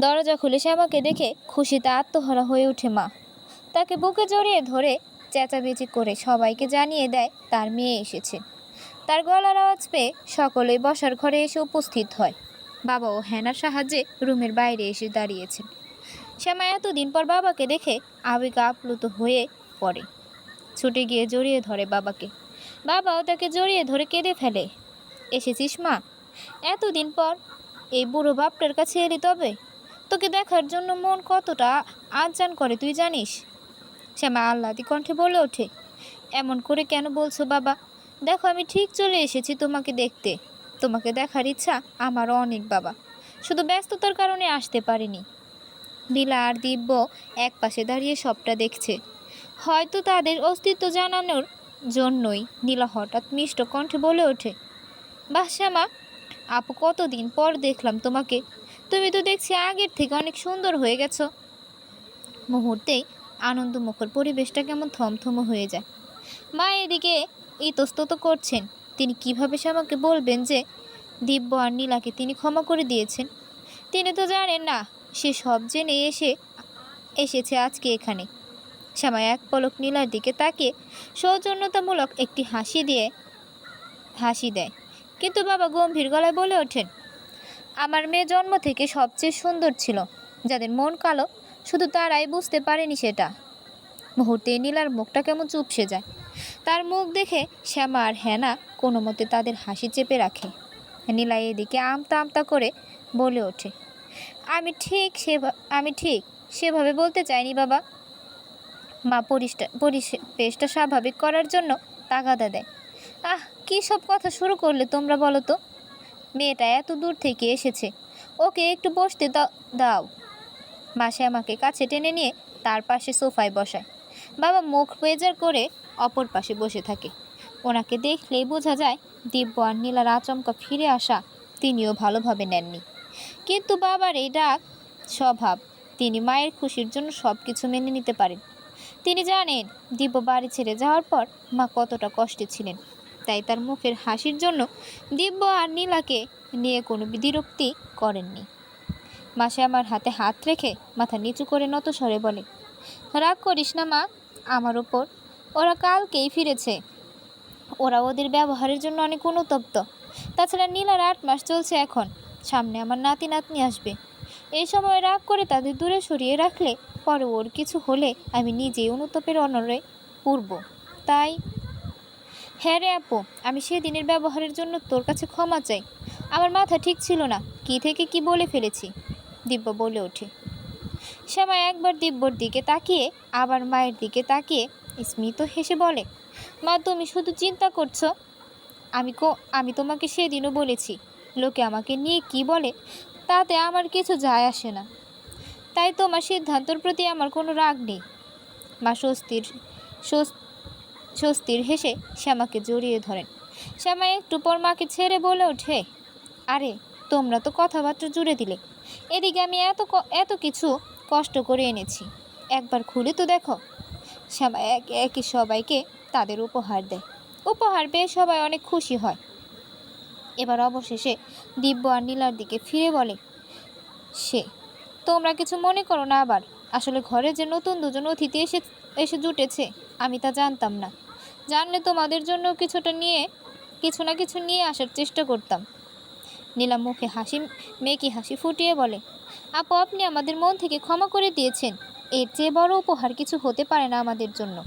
দরজা খুলে শ্যামাকে দেখে খুশিতে আত্মহারা হয়ে ওঠে মা। তাকে বুকে জড়িয়ে ধরে চেঁচামেচি করে সবাইকে জানিয়ে দেয় তার মেয়ে এসেছে। তার গলার আওয়াজ পেয়ে সকলেই বসার ঘরে এসে উপস্থিত হয়। বাবা ও হেনার সাহায্যে রুমের বাইরে এসে দাঁড়িয়েছেন। শ্যামা এতদিন পর বাবাকে দেখে আবেগে আপ্লুত হয়ে পড়ে। ছুটে গিয়ে জড়িয়ে ধরে বাবাকে। বাবাও তাকে জড়িয়ে ধরে কেঁদে ফেলে। এসেছিস মা? এতদিন পর এই বুড়ো বাপটার কাছে এলি? তবে তোকে দেখার জন্য মন কতটা আনচান করে তুই জানিস? শ্যামা আহ্লাদি কণ্ঠে বলে ওঠে, এমন করে কেন বলছো বাবা? দেখো আমি ঠিক চলে এসেছি তোমাকে দেখতে। তোমাকে দেখার ইচ্ছা আমারও অনেক বাবা, শুধু ব্যস্ততার কারণে আসতে পারিনি। নীলা আর দিব্য এক পাশে দাঁড়িয়ে সবটা দেখছে। হয়তো তাদের অস্তিত্ব জানানোর জন্যই নীলা হঠাৎ মিষ্ট কণ্ঠে বলে ওঠে, বাহ শ্যামা, আপু কতদিন পর দেখলাম তোমাকে। তুমি তো দেখছি আগের থেকে অনেক সুন্দর হয়ে গেছো। মুহূর্তেই আনন্দমুখর পরিবেশটা কেমন থমথম হয়ে যায়। মা এদিকে ইতস্তত করছেন। তিনি কিভাবে শ্যামাকে বলবেন যে দিব্য আর নীলাকে তিনি ক্ষমা করে দিয়েছেন? তিনি তো জানেন না সে সব জেনে এসেছে আজকে এখানে। শ্যামা এক পলক নীলার দিকে তাকিয়ে সৌজন্যতামূলক একটি হাসি দেয়। কিন্তু বাবা গম্ভীর গলায় বলে ওঠেন, আমার মেয়ে জন্ম থেকে সবচেয়ে সুন্দর ছিল। যাদের মন কালো শুধু তারাই বুঝতে পারেনি সেটা। মুহূর্তে নীলার মুখটা কেমন চুপসে যায়। তার মুখ দেখে শ্যামা আর হেনা কোনো মতে তাদের হাসি চেপে রাখে। নীলা এদিকে আমতা আমতা করে বলে ওঠে, আমি ঠিক সেভাবে বলতে চাইনি বাবা। মা পরিবেশটা স্বাভাবিক করার জন্য তাগাদা দেয়। আহ, কী সব কথা শুরু করলে তোমরা বলো তো? মেয়েটা এত দূর থেকে এসেছে, ওকে একটু বসতে দাও। মা শ্যামাকে কাছে টেনে নিয়ে তার পাশে সোফায় বসায়। বাবা মুখ বেজার করে অপর পাশে বসে থাকে। ওনাকে দেখলেই বোঝা যায় দিব্য আর নীলার আচমকা ফিরে আসা তিনিও ভালোভাবে নেননি। কিন্তু বাবার এই ডাক স্বভাব, তিনি মায়ের খুশির জন্য সব কিছু মেনে নিতে পারেন। তিনি জানেন দিব্য বাড়ি ছেড়ে যাওয়ার পর মা কতটা কষ্টে ছিলেন। তাই তার মুখের হাসির জন্য দিব্য আর নীলাকে নিয়ে কোনো বিরক্তি করেননি। মাসে আমার হাতে হাত রেখে মাথা নিচু করে নত স্বরে বলে, রাগ করিস না মা আমার ওপর। ওরা কালকেই ফিরেছে। ওরা ওদের ব্যবহারের জন্য অনেক অনুতপ্ত। তাছাড়া নীলার 8 মাস চলছে এখন। সামনে আমার নাতি নাতনি আসবে। এই সময় রাগ করে তাদের দূরে সরিয়ে রাখলে পরে ওর কিছু হলে আমি নিজেই অনুতাপের অনরে পূর্ব। তাই হ্যাঁ রে আপু, আমি সেদিনের ব্যবহারের জন্য তোর কাছে ক্ষমা চাই। আমার মাথা ঠিক ছিল না, কি থেকে কি বলে ফেলেছি। দিব্য বলে ওঠে। শ্যামা একবার দিব্যর দিকে তাকিয়ে আবার মায়ের দিকে তাকিয়ে স্মিত হেসে বলে, মা তুমি শুধু চিন্তা করছো। আমি তোমাকে সেদিনও বলেছি, লোকে আমাকে নিয়ে কি বলে তাতে আমার কিছু যায় আসে না। তাই তোমার সিদ্ধান্তর প্রতি আমার কোনো রাগ নেই। মা স্বস্তির হেসে শ্যামাকে জড়িয়ে ধরেন। শ্যামা একটু পর মাকে ছেড়ে বলে ওঠে, আরে তোমরা তো কথাবার্তা জুড়ে দিলে। এদিকে আমি এত কিছু কষ্ট করে এনেছি, একবার খুলে তো দেখো। শ্যামা একে একে সবাইকে তাদের উপহার দেয়। উপহার পেয়ে সবাই অনেক খুশি হয়। এবার অবশেষে দিব্য আর নীলার দিকে ফিরে বলে, তোমরা কিছু মনে করো না আবার। আসলে ঘরে যে নতুন দুজন অতিথি এসে জুটেছে আমি তা জানতাম না। জানলে তোমাদের জন্য কিছু না কিছু নিয়ে আসার চেষ্টা করতাম। নীলা মুখে মেকি হাসি ফুটিয়ে বলে, আপু আপনি আমাদের মন থেকে ক্ষমা করে দিয়েছেন। এর চেয়ে বড় উপহার কিছু হতে পারে না আমাদের জন্য।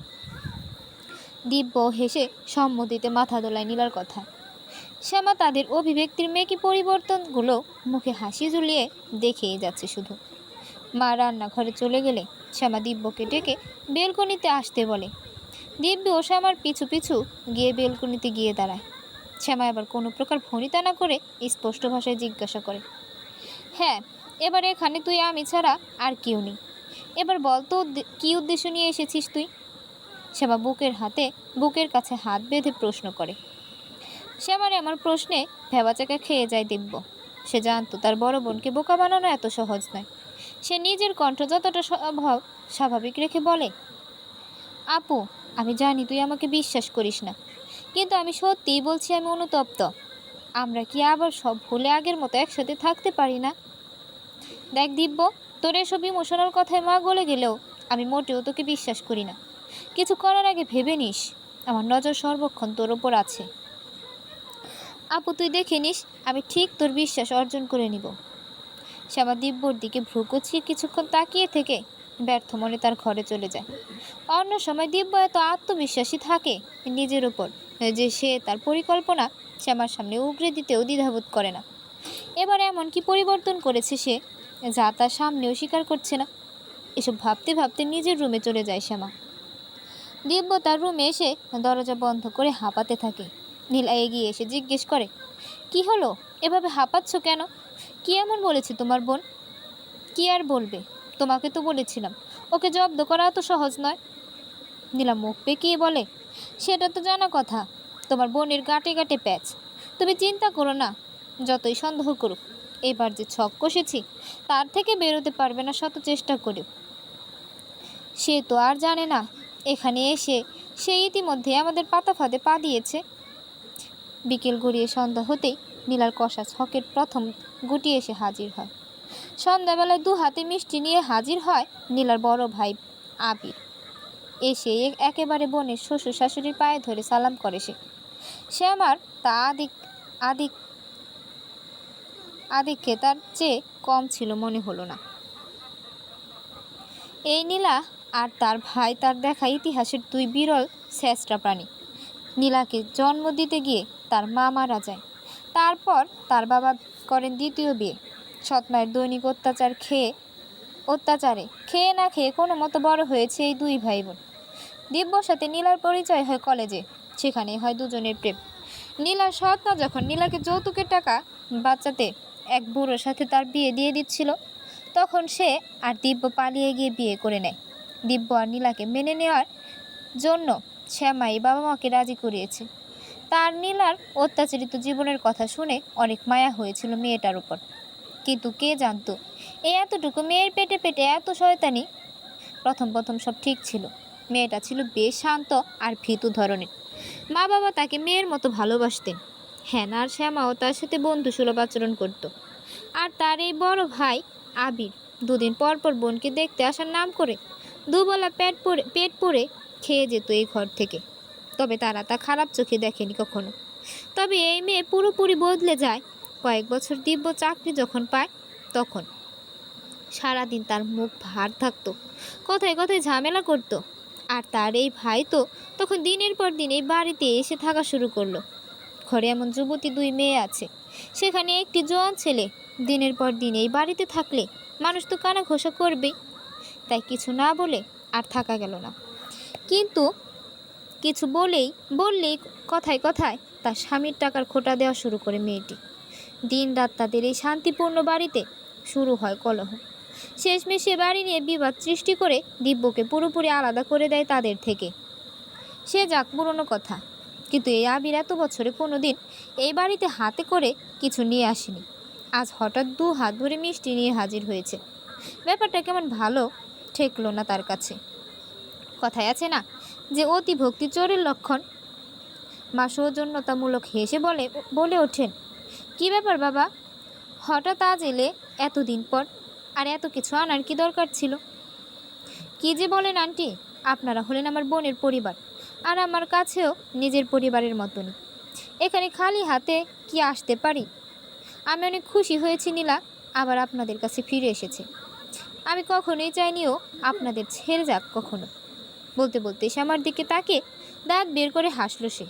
দিব্য হেসে সম্মতিতে মাথা দোলায় নীলার কথা। শ্যামা তাদের অভিব্যক্তির মেকি পরিবর্তনগুলো মুখে হাসি ঝুলিয়ে দেখেই যাচ্ছে শুধু। মা রান্নাঘরে চলে গেলে শ্যামা দিব্যকে ডেকে বেলকনিতে আসতে বলে। দিব্য শ্যামার পিছু পিছু গিয়ে বেলকনিতে গিয়ে দাঁড়ায়। শ্যামা আবার কোনো প্রকার ভনিতা না করে স্পষ্ট ভাষায় জিজ্ঞাসা করে, হ্যাঁ এবার এখানে তুই আমি ছাড়া আর কেউ নেই। এবার বল তো কী উদ্দেশ্য নিয়ে এসেছিস তুই? শ্যামা বুকের কাছে হাত বেঁধে প্রশ্ন করে। শ্যামার আমার প্রশ্নে ভেবাচাকা খেয়ে যায় দিব্য। সে জানতো তার বড় বোনকে বোকা বানানো এত সহজ নয়। সে নিজের কণ্ঠ যতটা স্বাভাবিক রেখে বলে, আপু আমি জানি তুই আমাকে বিশ্বাস করিস না, কিন্তু আমি সত্যিই বলছি আমি অনুতপ্ত। আমরা কি আবার সব ভুলে আগের মতো একসাথে থাকতে পারি না? দেখ দিব্য, তোর এসব ইমোশনাল কথায় মা গলে গেলেও আমি মোটেও তোকে বিশ্বাস করি না। কিছু করার আগে ভেবে নিস, আমার নজর সর্বক্ষণ তোর ওপর আছে। আপু তুই দেখে নিস, আমি ঠিক তোর বিশ্বাস অর্জন করে নিব। শ্যামা দিব্যর দিকে ভ্রু কুঁচকিয়ে কিছুক্ষণ তাকিয়ে থেকে ব্যর্থ মনে তার ঘরে চলে যায়। অন্য সময় দিব্য এত আত্মবিশ্বাসী থাকে নিজের উপর যে সে তার পরিকল্পনা শ্যামার সামনে উগরে দিতেও দ্বিধাবোধ করে না। এবার এমন কি পরিবর্তন করেছে সে, যা তার সামনেও স্বীকার করছে না। এসব ভাবতে ভাবতে নিজের রুমে চলে যায় শ্যামা। দিব্য তার রুমে এসে দরজা বন্ধ করে হাঁপাতে থাকে। নীলা এগিয়ে এসে জিজ্ঞেস করে, কি হলো, এভাবে হাঁপাচ্ছ কেন? কি এমন বলেছে তোমার বোন? কি আর বলবে, তোমাকে তো বলেছিলাম ওকে জব্দ করা তো সহজ নয়। নীলা মুখ বেঁকিয়ে বলে, সেটা তো জানা কথা, তোমার বোনের গাঁটে গাঁটে প্যাচ। তুমি চিন্তা করো না, যতই সন্দেহ করুক, এবার যে ছক কষেছি তার থেকে বেরোতে পারবে না শত চেষ্টা করেও। সে তো আর জানে না এখানে এসে সে ইতিমধ্যে আমাদের পাতা ফাঁদে পা দিয়েছে। বিকেল গড়িয়ে সন্ধ্যা হতেই নীলার কষা ছকের প্রথম গুটি এসে হাজির হয়। সন্ধ্যাবেলায় 2 হাতে মিষ্টি নিয়ে হাজির হয় নীলার বড় ভাই আবির। এসে একেবারে বোনের শ্বশুর শাশুড়ির পায়ে ধরে সালাম করে সে আমার তা আদিক আদিক্ষে তার চেয়ে কম ছিল মনে হলো না। এই নীলা আর তার ভাই তার দেখা ইতিহাসের 2 বিরল শ্রেষ্ঠ প্রাণী। নীলাকে জন্ম দিতে গিয়ে তার মা মারা যায়, তারপর তার বাবা করেন দ্বিতীয় বিয়ে। সৎমায়ের দৈনিক অত্যাচারে খেয়ে না খেয়ে কোনো মতো বড় হয়েছে এই 2 ভাই বোন। দিব্যর সাথে নীলার পরিচয় হয় কলেজে, সেখানেই হয় দুজনের প্রেম। নীলার সৎমা যখন নীলাকে যৌতুকের টাকা বাঁচাতে এক বুড়োর সাথে তার বিয়ে দিয়ে দিচ্ছিল, তখন সে আর দিব্য পালিয়ে গিয়ে বিয়ে করে নেয়। দিব্য আর নীলাকে মেনে নেওয়ার জন্য শ্যামাই বাবা মাকে রাজি করিয়েছে। তার নীলার অত্যাচারিত জীবনের কথা শুনে অনেক মায়া হয়েছিল মেয়েটার উপর, কিন্তু কে জানতো এতটুকু মেয়ের পেটে পেটে এত শয়তানি। প্রথম সব ঠিক ছিল, মেয়েটা ছিল বেশ শান্ত আর ভীতু ধরনের। মা বাবা তাকে মেয়ের মতো ভালোবাসতেন। হ্যাঁ, আর শ্যামাও তার সাথে বন্ধুসুলভ আচরণ করত। আর তার এই বড় ভাই আবির 2 দিন পর পর বোনকে দেখতে আসার নাম করে দুবেলা পেট পুড়ে খেয়ে যেত এই ঘর থেকে। তবে তারা তা খারাপ চোখে দেখেনি কখনো। তবে এই মেয়ে পুরোপুরি বদলে যায় কয়েক বছর দিব্য চাকরি যখন পায় তখন। সারাদিন তার মুখ ভার থাকতো, কথায় কথায় ঝামেলা করত। আর তার এই ভাই তো তখন দিনের পর দিন এই বাড়িতে এসে থাকা শুরু করলো। ঘরে এমন যুবতী 2 মেয়ে আছে, সেখানে একটি জোয়ান ছেলে দিনের পর দিন এই বাড়িতে থাকলে মানুষ তো কানা ঘোষা করবেই। তাই কিছু না বলে আর থাকা গেল না। কিন্তু কিছু বললেই কথায় কথায় তার স্বামীর টাকার খোঁটা দেওয়া শুরু করে মেয়েটি। দিন রাত তাদের এই শান্তিপূর্ণ বাড়িতে শুরু হয় কলহ। শেষমেশ সে বাড়ি নিয়ে বিবাদ সৃষ্টি করে দিব্যকে পুরোপুরি আলাদা করে দেয় তাদের থেকে। সে যাক পুরনো কথা, কিন্তু এই আবির এত বছরে কোনো দিন এই বাড়িতে হাতে করে কিছু নিয়ে আসেনি। আজ হঠাৎ 2 হাত ভরে মিষ্টি নিয়ে হাজির হয়েছে। ব্যাপারটা কেমন ভালো ঠেকলো না তার কাছে। কথায় আছে না যে অতি ভক্তি চোরের লক্ষণ। মা সৌজন্যতামূলক হেসে বলে ওঠেন, কি ব্যাপার বাবা, হঠাৎ আজ এলে এতদিন পর? আর এত কিছু আনার কি দরকার ছিল? কি যে বলেন আন্টি, আপনারা হলেন আমার বোনের পরিবার, আর আমার কাছেও নিজের পরিবারের মতনই। এখানে খালি হাতে কি আসতে পারি? আমি অনেক খুশি হয়েছি নীলা আবার আপনাদের কাছে ফিরে এসেছে। আমি কখনোই চাইনিও আপনাদের ছেড়ে যাক কখনো। বলতে বলতে শ্যামার দিকে তাকে দাঁত বের করে হাসলো সে।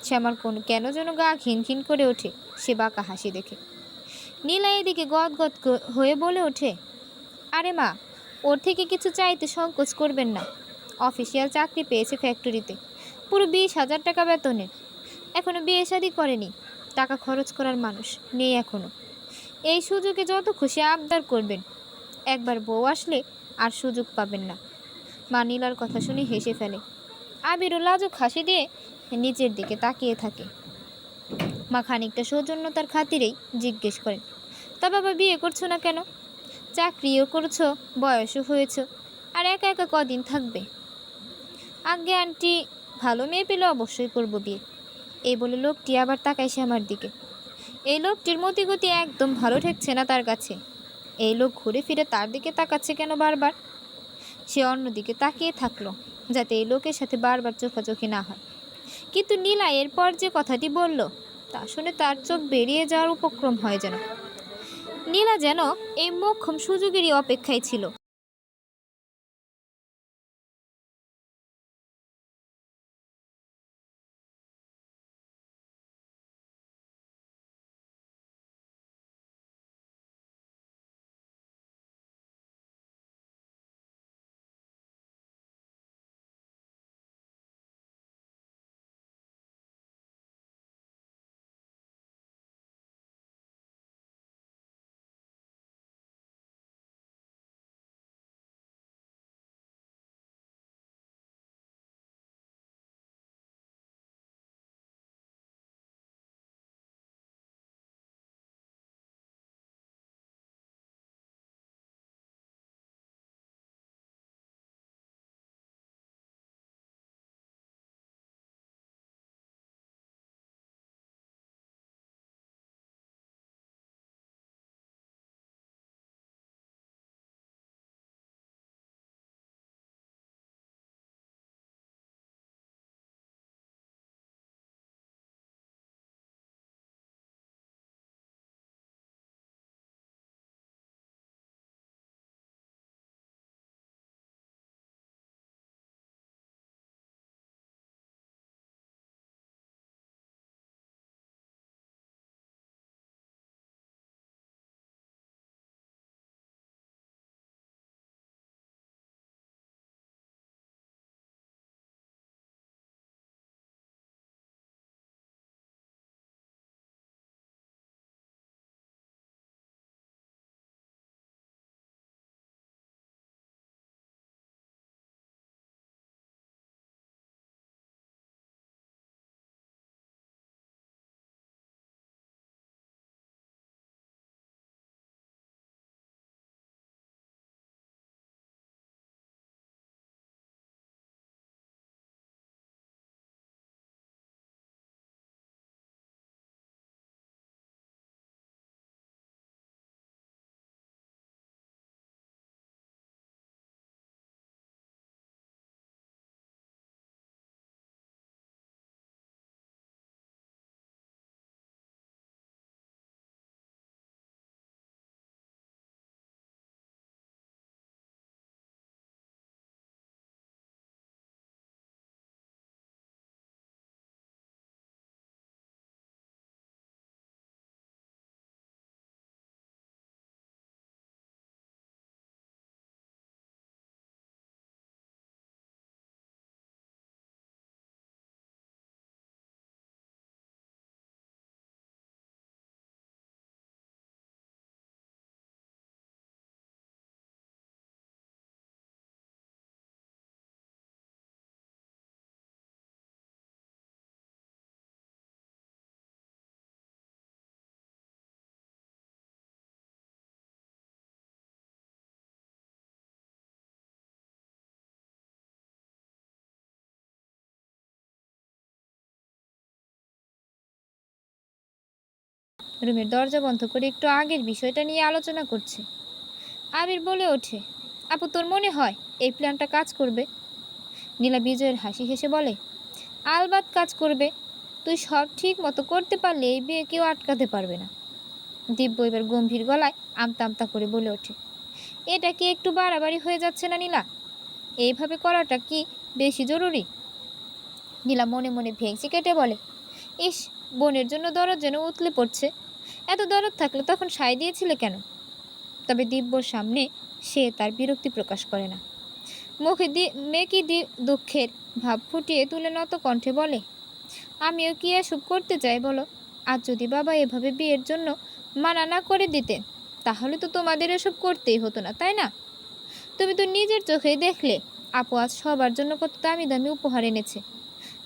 শ্যামার কেন যেন গা ঘিন করে ওঠে সে বাঁকা হাসি দেখে। নীলা এদিকে গদগদ হয়ে বলে ওঠে, আরে মা, ওর থেকে কিছু চাইতে সংকোচ করবেন না। অফিসিয়াল চাকরি পেয়েছে ফ্যাক্টরিতে, পুরো 20,000 টাকা বেতনের। এখনও বিয়ে শাদী করেনি, টাকা খরচ করার মানুষ নেই এখনও। এই সুযোগে যত খুশি আবদার করবেন, একবার বউ আসলে আর সুযোগ পাবেন না। মা নীলার কথা শুনে হেসে ফেলে। আবিরও লাজুক হাসি দিয়ে নিচের দিকে তাকিয়ে থাকে। মা খানিকটা সৌজন্যতার খাতিরেই জিজ্ঞেস করেন, তা বাবা বিয়ে করছো না কেন? চাকরিও করছো, বয়সও হয়েছ, আর একা একা কদিন থাকবে? আজ্ঞে আন্টি, ভালো মেয়ে পেলে অবশ্যই করব বিয়ে। এই বলে লোকটি আবার তাকাইছে আমার দিকে। এই লোকটির মতিগতি একদম ভালো ঠেকছে না তার কাছে। এই লোক ঘুরে ফিরে তার দিকে তাকাচ্ছে কেন বারবার? সে অন্যদিকে তাকিয়ে থাকলো যাতে এই লোকের সাথে বারবার চোখাচোখি না হয়। কিন্তু নীলা এরপর যে কথাটি বলল তা শুনে তার চোখ বেরিয়ে যাওয়ার উপক্রম হয় যেন। নীলা যেন এই মোক্ষম সুযোগেরই অপেক্ষায় ছিল। রুমের দরজা বন্ধ করে একটু আগের বিষয়টা নিয়ে আলোচনা করছে। আবির বলে ওঠে, আপু তোর মনে হয় এই প্ল্যানটা কাজ করবে? নীলা বিজয়ের হাসি হেসে বলে, আলবাত কাজ করবে। তুই সব ঠিক মতো করতে পারলে এই বিয়ে কেউ আটকাতে পারবে না। দিব্য এবার গম্ভীর গলায় আমতা আমতা করে বলে ওঠে, এটা কি একটু বাড়াবাড়ি হয়ে যাচ্ছে না নীলা? এইভাবে করাটা কি বেশি জরুরি? নীলা মনে মনে ভেঙচি কেটে বলে, ইস, বোনের জন্য দরদ যেন উতলে পড়ছে। এত দরদ থাকলে তখন সায় দিয়েছিলে কেন? তবে দিব্যর সামনে সে তার বিরক্তি প্রকাশ করে না। মুখে মেকি দুঃখের ভাব ফুটিয়ে তুলে নত কণ্ঠে বলে, আমিও কি এসব করতে চাই বলো? আজ যদি বাবা এভাবে বিয়ের জন্য মানা না করে দিতেন তাহলে তো তোমাদের এসব করতেই হতো না, তাই না? তুমি তো নিজের চোখেই দেখলে আপু আজ সবার জন্য কত দামি দামি উপহার এনেছে।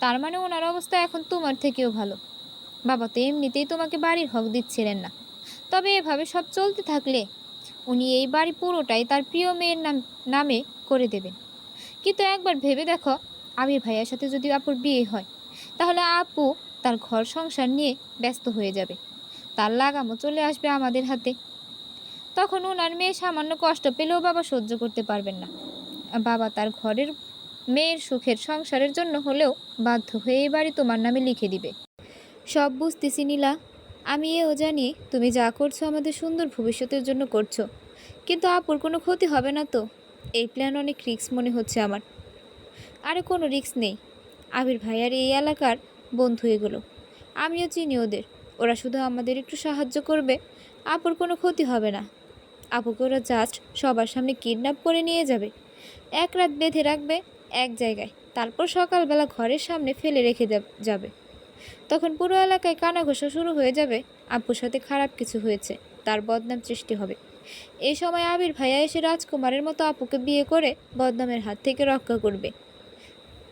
তার মানে ওনার অবস্থা এখন তোমার থেকেও ভালো। বাবা তো এমনিতেই তোমাকে বাড়ির হক দিচ্ছিলেন না। তবে এভাবে সব চলতে থাকলে উনি এই বাড়ি পুরোটাই তার প্রিয় মেয়ের নামে করে দেবেন। কিন্তু একবার ভেবে দেখো, আবির ভাইয়ার সাথে যদি আপুর বিয়ে হয় তাহলে আপু তার ঘর সংসার নিয়ে ব্যস্ত হয়ে যাবে। তার লাগামও চলে আসবে আমাদের হাতে। তখন ওনার মেয়ে সামান্য কষ্ট পেলেও বাবা সহ্য করতে পারবেন না। বাবা তার ঘরের মেয়ের সুখের সংসারের জন্য হলেও বাধ্য হয়ে এই বাড়ি তোমার নামে লিখে দিবে। সব বুঝতেছি নীলা, আমি এও জানি তুমি যা করছো আমাদের সুন্দর ভবিষ্যতের জন্য করছো, কিন্তু আপুর কোনো ক্ষতি হবে না তো? এই প্ল্যান অনেক রিস্ক মনে হচ্ছে আমার। আরে কোনো রিস্ক নেই, আবির ভাইয়ার এই এলাকার বন্ধু এগুলো, আমিও চিনি ওদের। ওরা শুধু আমাদের একটু সাহায্য করবে, আপুর কোনো ক্ষতি হবে না। আপুকে ওরা জাস্ট সবার সামনে কিডন্যাপ করে নিয়ে যাবে, এক রাত বেঁধে রাখবে এক জায়গায়, তারপর সকালবেলা ঘরের সামনে ফেলে রেখে যাবে। তখন পুরো এলাকায় কানাঘোষা শুরু হয়ে যাবে আপুর সাথে খারাপ কিছু হয়েছে, তার বদনাম সৃষ্টি হবে। এই সময় আবির ভাইয়া এসে রাজকুমারের মতো আপুকে বিয়ে করে বদনামের হাত থেকে রক্ষা করবে।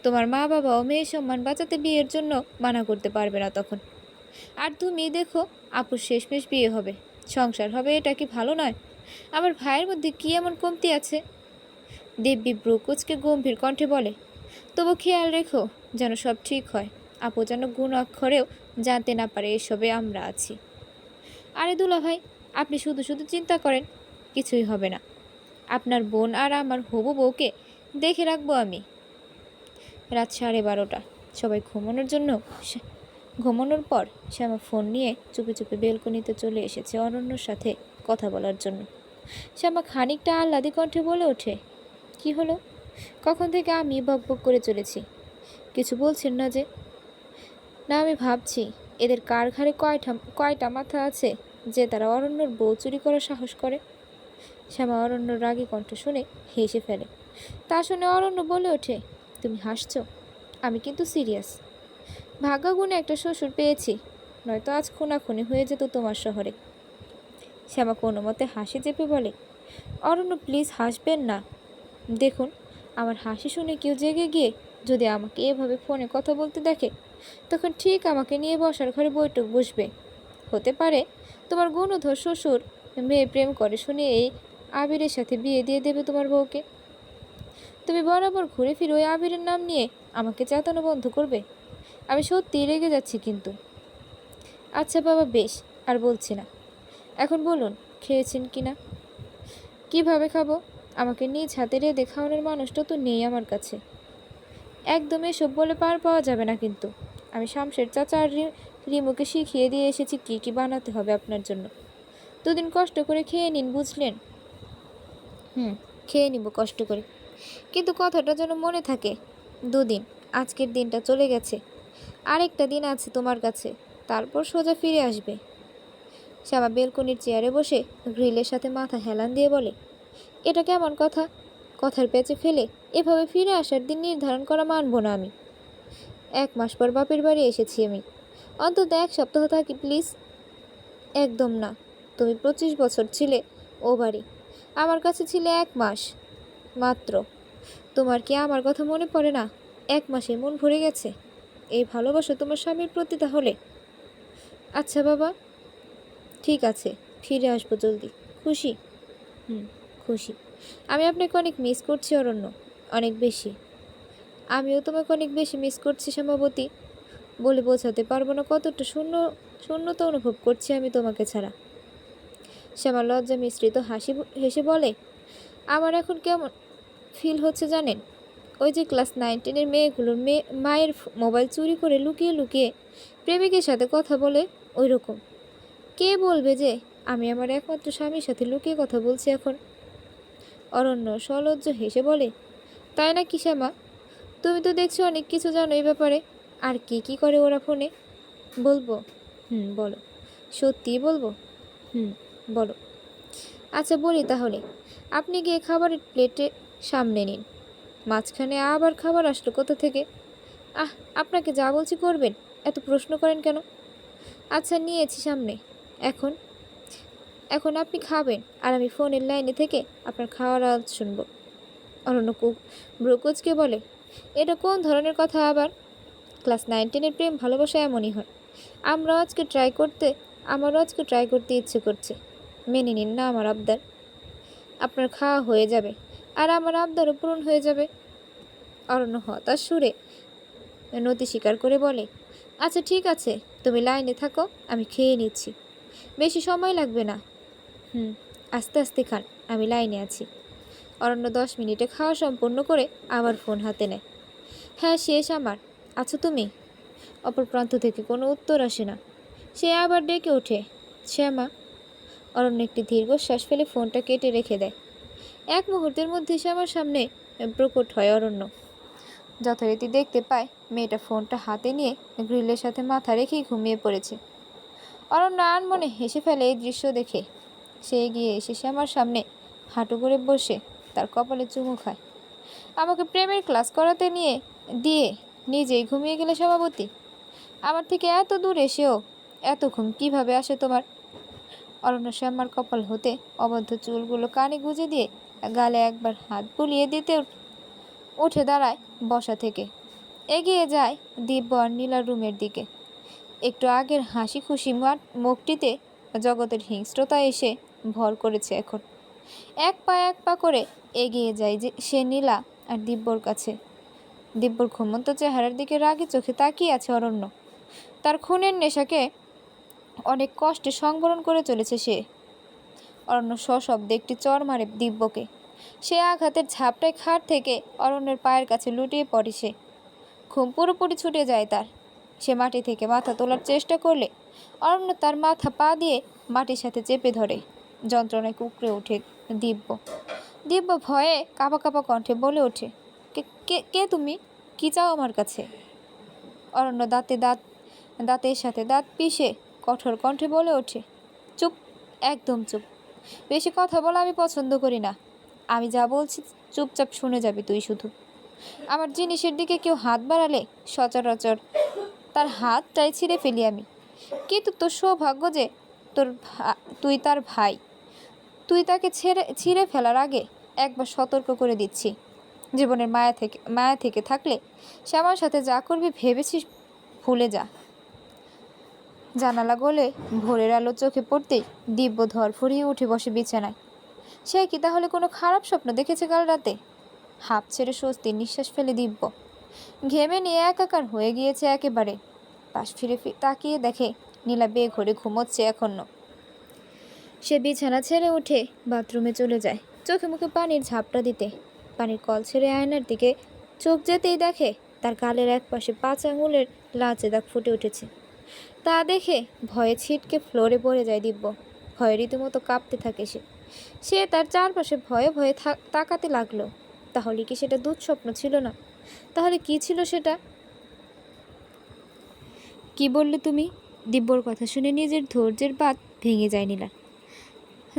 তোমার মা বাবাও মেয়ের সম্মান বাঁচাতে বিয়ের জন্য মানা করতে পারবে না তখন। আর তুমি দেখো আপুর শেষমেশ বিয়ে হবে, সংসার হবে, এটা কি ভালো নয়? আমার ভাইয়ের মধ্যে কি এমন কমতি আছে? দেবী ব্রুকুচকে গম্ভীর কণ্ঠে বলে, তবু খেয়াল রেখো যেন সব ঠিক হয়। আপু যেন গুণ অক্ষরেও জানতে না পারে এসবে আমরা আছি। আরে দুলা ভাই, আপনি শুধু শুধু চিন্তা করেন, কিছুই হবে না। আপনার বোন আর আমার হবু বউকে দেখে রাখবো আমি। রাত 12:30, সবাই ঘুমানোর পর শ্যামা ফোন নিয়ে চুপি চুপি বেলকনিতে চলে এসেছে অরণ্যর সাথে কথা বলার জন্য। শ্যামা খানিকটা আহ্লাদি কণ্ঠে বলে ওঠে, কি হলো? কখন থেকে আমি বকবক করে চলেছি, কিছু বলছেন না যে? না, আমি ভাবছি এদের কার ঘাড়ে কয়টা মাথা আছে যে তারা অরণ্যর বউ চুরি করার সাহস করে। শ্যামা অরণ্যর রাগী কণ্ঠ শুনে হেসে ফেলে। তা শুনে অরণ্য বলে ওঠে, তুমি হাসছো? আমি কিন্তু সিরিয়াস। ভাগ্যগুণে একটা শ্বশুর পেয়েছি, নয়তো আজ খুনাখুনি হয়ে যেত তোমার শহরে। শ্যামা কোনো মতে হাসি চেপে বলে, অরণ্য প্লিজ হাসবেন না। দেখুন, আমার হাসি শুনে কেউ জেগে গিয়ে যদি আমাকে এভাবে ফোনে কথা বলতে দেখে, তখন ঠিক আমাকে নিয়ে বসার ঘরে বৈঠক বসবে। হতে পারে তোমার গুণধর শ্বশুর মেয়ে প্রেম করে শুনে এই আবিরের সাথে বিয়ে দিয়ে দেবে তোমার বউকে। তুমি বরাবর ঘুরে ফিরে ওই আবিরের নাম নিয়ে আমাকে চেতানো বন্ধ করবে। আমি সত্যিই রেগে যাচ্ছি কিন্তু। আচ্ছা বাবা, বেশ, আর বলছি না। এখন বলুন, খেয়েছেন কি না? কীভাবে খাবো? আমাকে নিজ হাতে রেঁধে খাওয়ানোর মানুষটা তো নেই আমার কাছে। একদম এসব বলে পার পাওয়া যাবে না কিন্তু। আমি শামশের চাচা আর রিমুকে শিখিয়ে দিয়ে এসেছি কী কী বানাতে হবে আপনার জন্য। দুদিন কষ্ট করে খেয়ে নিন, বুঝলেন? খেয়ে নিব কষ্ট করে, কিন্তু কথাটা যেন মনে থাকে। দুদিন, আজকের দিনটা চলে গেছে, আরেকটা দিন আছে তোমার কাছে, তারপর সোজা ফিরে আসবে। শ্যামা বেলকনির চেয়ারে বসে গ্রিলের সাথে মাথা হেলান দিয়ে বলে, এটা কেমন কথা? কথার পেঁচে ফেলে এভাবে ফিরে আসার দিন নির্ধারণ করা মানব না আমি। 1 মাস পর বাপের বাড়ি এসেছি আমি, অন্তত 1 সপ্তাহ থাকি প্লিজ। একদম না, তুমি 25 বছর ছিলে ও বাড়ি, আমার কাছে ছিলে 1 মাস মাত্র। তোমার কি আমার কথা মনে পড়ে না? 1 মাসে মন ভরে গেছে এই ভালোবাসা তোমার স্বামীর প্রতি তাহলে? আচ্ছা বাবা, ঠিক আছে, ফিরে আসবো জলদি। খুশি? খুশি। আমি আপনাকে অনেক মিস করছি অরণ্য, অনেক বেশি। আমিও তোমাকে অনেক বেশি মিস করছি শ্যামাবতী, বলে বোঝাতে পারবো না কতটা শূন্যতা অনুভব করছি আমি তোমাকে ছাড়া। শ্যামা লজ্জা মিশ্রিত হেসে বলে, আমার এখন কেমন ফিল হচ্ছে জানেন? ওই যে ক্লাস 9-10 মেয়েগুলোর মায়ের মোবাইল চুরি করে লুকিয়ে লুকিয়ে প্রেমিকের সাথে কথা বলে, ওই রকম। কে বলবে যে আমি আমার একমাত্র স্বামীর সাথে লুকিয়ে কথা বলছি এখন? অরণ্য সলজ্জ হেসে বলে, তাই না কি শ্যামা? তুমি তো দেখছো অনেক কিছু জানো এই ব্যাপারে। আর কি কি করে ওরা ফোনে? বলবো? বলো। সত্যিই বলবো? বলো। আচ্ছা বলি তাহলে। আপনি গিয়ে খাবারের প্লেটে সামনে নিন। মাঝখানে আবার খাবার আসলো কোথা থেকে? আপনাকে যা বলছি করবেন, এত প্রশ্ন করেন কেন? আচ্ছা, নিয়েছি সামনে। এখন এখন আপনি খাবেন আর আমি ফোনের লাইনে থেকে আপনার খাওয়ার আওয়াজ শুনবো। অরণ্য ব্রুকুচকে বলে, এটা কোন ধরনের কথা আবার? ক্লাস 9-10 প্রেম ভালোবাসা এমনই হয়। আমারও আজকে ট্রাই করতে ইচ্ছে করছে। মেনে নিন না আমার আবদার। আপনার খাওয়া হয়ে যাবে আর আমার আবদারও পূরণ হয়ে যাবে। অরণ্য হতাশ সুরে নতি স্বীকার করে বলে, আচ্ছা ঠিক আছে, তুমি লাইনে থাকো, আমি খেয়ে নিচ্ছি, বেশি সময় লাগবে না। আস্তে আস্তে খান, আমি লাইনে আছি। অরণ্য 10 মিনিটে খাওয়া সম্পূর্ণ করে আবার ফোন হাতে নেয়। হ্যাঁ শেষ আমার। আছো তুমি? অপর প্রান্ত থেকে কোনো উত্তর আসে না। সে আবার ডেকে ওঠে, শ্যামা। অরণ্য একটি দীর্ঘশ্বাস ফেলে ফোনটা কেটে রেখে দেয়। এক মুহূর্তের মধ্যে শ্যামার সামনে প্রকট হয় অরণ্য। যথারীতি দেখতে পায় মেয়েটা ফোনটা হাতে নিয়ে গ্রিলের সাথে মাথা রেখেই ঘুমিয়ে পড়েছে। অরণ্য আনমনে হেসে ফেলে এই দৃশ্য দেখে। সে এগিয়ে এসে শ্যামার সামনে হাঁটু করে বসে তার কপালে চুমু খায়। আমাকে প্রেমের ক্লাস করাতে দিয়ে নিজেই ঘুমিয়ে গেলে সভাপতি। আমার থেকে এত দূর এসেও এত ঘুম কিভাবে আসে তোমার? অরণ্য শ্যামার কপাল হতে অবদ্ধ চুলগুলো কানে গুঁজে দিয়ে গালে একবার হাত বুলিয়ে দিতে উঠে দাঁড়ায় বসা থেকে। এগিয়ে যায় দিব্য আর নীলার রুমের দিকে। একটু আগের হাসি খুশি মুখটিতে জগতের হিংস্রতা এসে ভর করেছে এখন। এক পা করে এগিয়ে যায় যে সে নীলা আর দিব্যর কাছে। দিব্যর ঘুমন্ত চেহারার দিকে রাগী চোখে তাকিয়ে আছে অরণ্য। তার খুনের নেশাকে অনেক কষ্টে সংবরণ করে চলেছে সে। অরণ্য সশব্দে একটি চড় মারে দিব্যকে। সে আঘাতের ঝাপটায় খাট থেকে অরণ্যের পায়ের কাছে লুটিয়ে পড়ে সে। ঘুম পুরোপুরি ছুটে যায় তার। সে মাটি থেকে মাথা তোলার চেষ্টা করলে অরণ্য তার মাথা পা দিয়ে মাটির সাথে চেপে ধরে। যন্ত্রণায় কুঁকড়ে ওঠে দিব্য। দিব্য ভয়ে কাঁপা কাঁপা কণ্ঠে বলে ওঠে, কে কে কে তুমি? কি চাও আমার কাছে? অরণ্য দাঁতের সাথে দাঁত পিষে কঠোর কণ্ঠে বলে ওঠে, চুপ, একদম চুপ। বেশি কথা বলা আমি পছন্দ করি না। আমি যা বলছি চুপচাপ শুনে যাবি তুই শুধু। আমার জিনিসের দিকে কেউ হাত বাড়ালে সচরাচর তার হাতটাই ছিঁড়ে ফেলি আমি। কিন্তু তোর সৌভাগ্য যে তুই তার ভাই। তুই তাকে ছিঁড়ে ফেলার আগে একবার সতর্ক করে দিচ্ছি, জীবনের মায়া থেকে থাকলে সে আমার সাথে যা করবি ভেবেছিস ভুলে যা। জানালা গলে ভোরের আলো চোখে পড়তেই দিব্য ধরফরিয়ে উঠে বসে বিছানায়। সে কি তাহলে কোনো খারাপ স্বপ্ন দেখেছে কাল রাতে? হাঁপ ছেড়ে স্বস্তির নিঃশ্বাস ফেলে দিব্য। ঘেমে নিয়ে একাকার হয়ে গিয়েছে একেবারে। পাশ ফিরে তাকিয়ে দেখে নীলা বেঘরে ঘুমোচ্ছে এখনো। সে বিছানা ছেড়ে উঠে বাথরুমে চলে যায় চোখে মুখে পানির ঝাপটা দিতে। পানির কল ছেড়ে আয়নার দিকে চোখ যেতেই দেখে তার গালের এক পাশে 5 আঙুলের লাচে দাগ ফুটে উঠেছে। তা দেখে ভয়ে ছিটকে ফ্লোরে পড়ে যায় দিব্য। ভয়ে রীতিমতো কাঁপতে থাকে সে তার চারপাশে ভয়ে ভয়ে তাকাতে লাগলো। তাহলে কি সেটা দুঃস্বপ্ন ছিল না? তাহলে কি ছিল সেটা? কি বললে তুমি? দিব্যর কথা শুনে নিজের ধৈর্যের বাঁধ ভেঙে যায় নীলা।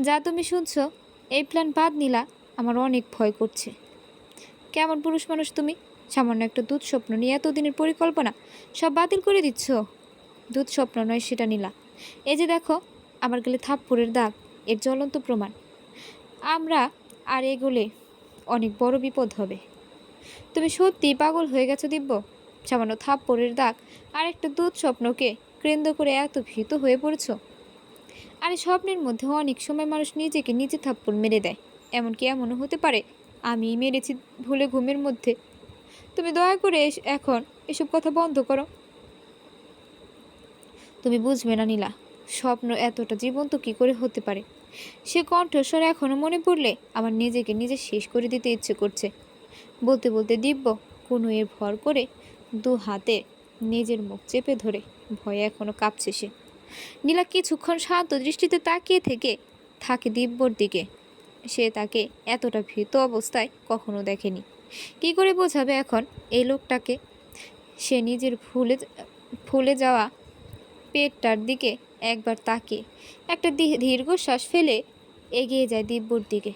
যা তুমি শুনছো এই প্ল্যান বাদ নীলা, আমার অনেক ভয় করছে। কেমন পুরুষ মানুষ তুমি? সামান্য একটা দুঃস্বপ্ন নিয়ে এতদিনের পরিকল্পনা সব বাতিল করে দিচ্ছ। দুঃস্বপ্ন নয় সেটা নীলা, এই যে দেখো আমার গালে থাপ্পড়ের দাগ, এর জ্বলন্ত প্রমাণ। আমরা আর এগোলে অনেক বড় বিপদ হবে। তুমি সত্যিই পাগল হয়ে গেছো দিব্য? সামান্য থাপ্পড়ের দাগ আর একটা দুঃস্বপ্নকে কেন্দ্র করে এত ভীত হয়ে পড়েছো? আর এই স্বপ্নের মধ্যে অনেক সময় মানুষ নিজেকে নিজে থাপ্পড় মেরে দেয়। এমনকি এমনও হতে পারে আমিই মেরেছি ভুলে ঘুমের মধ্যে। তুমি দয়া করে এখন এসব কথা বন্ধ করো। তুমি বুঝবে না নীলা, স্বপ্ন এতটা জীবন্ত কি করে হতে পারে? সে কণ্ঠস্বর এখনও মনে পড়লে আমার নিজেকে নিজে শেষ করে দিতে ইচ্ছে করছে। বলতে বলতে দিব্য কনুইয়ের ভর করে 2 হাতে নিজের মুখ চেপে ধরে ভয়ে এখনও কাঁপছে সে। নীলা কিছুক্ষণ শান্ত দৃষ্টিতে তাকিয়ে থাকে দিব্যর দিকে। সে তাকে এতটা ভীত অবস্থায় কখনো দেখেনি। কি করে বোঝাবে এখন এই লোকটাকে? সে নিজের ফুলে যাওয়া পেটটার দিকে একবার তাকিয়ে একটা দীর্ঘশ্বাস ফেলে এগিয়ে যায় দিব্যর দিকে।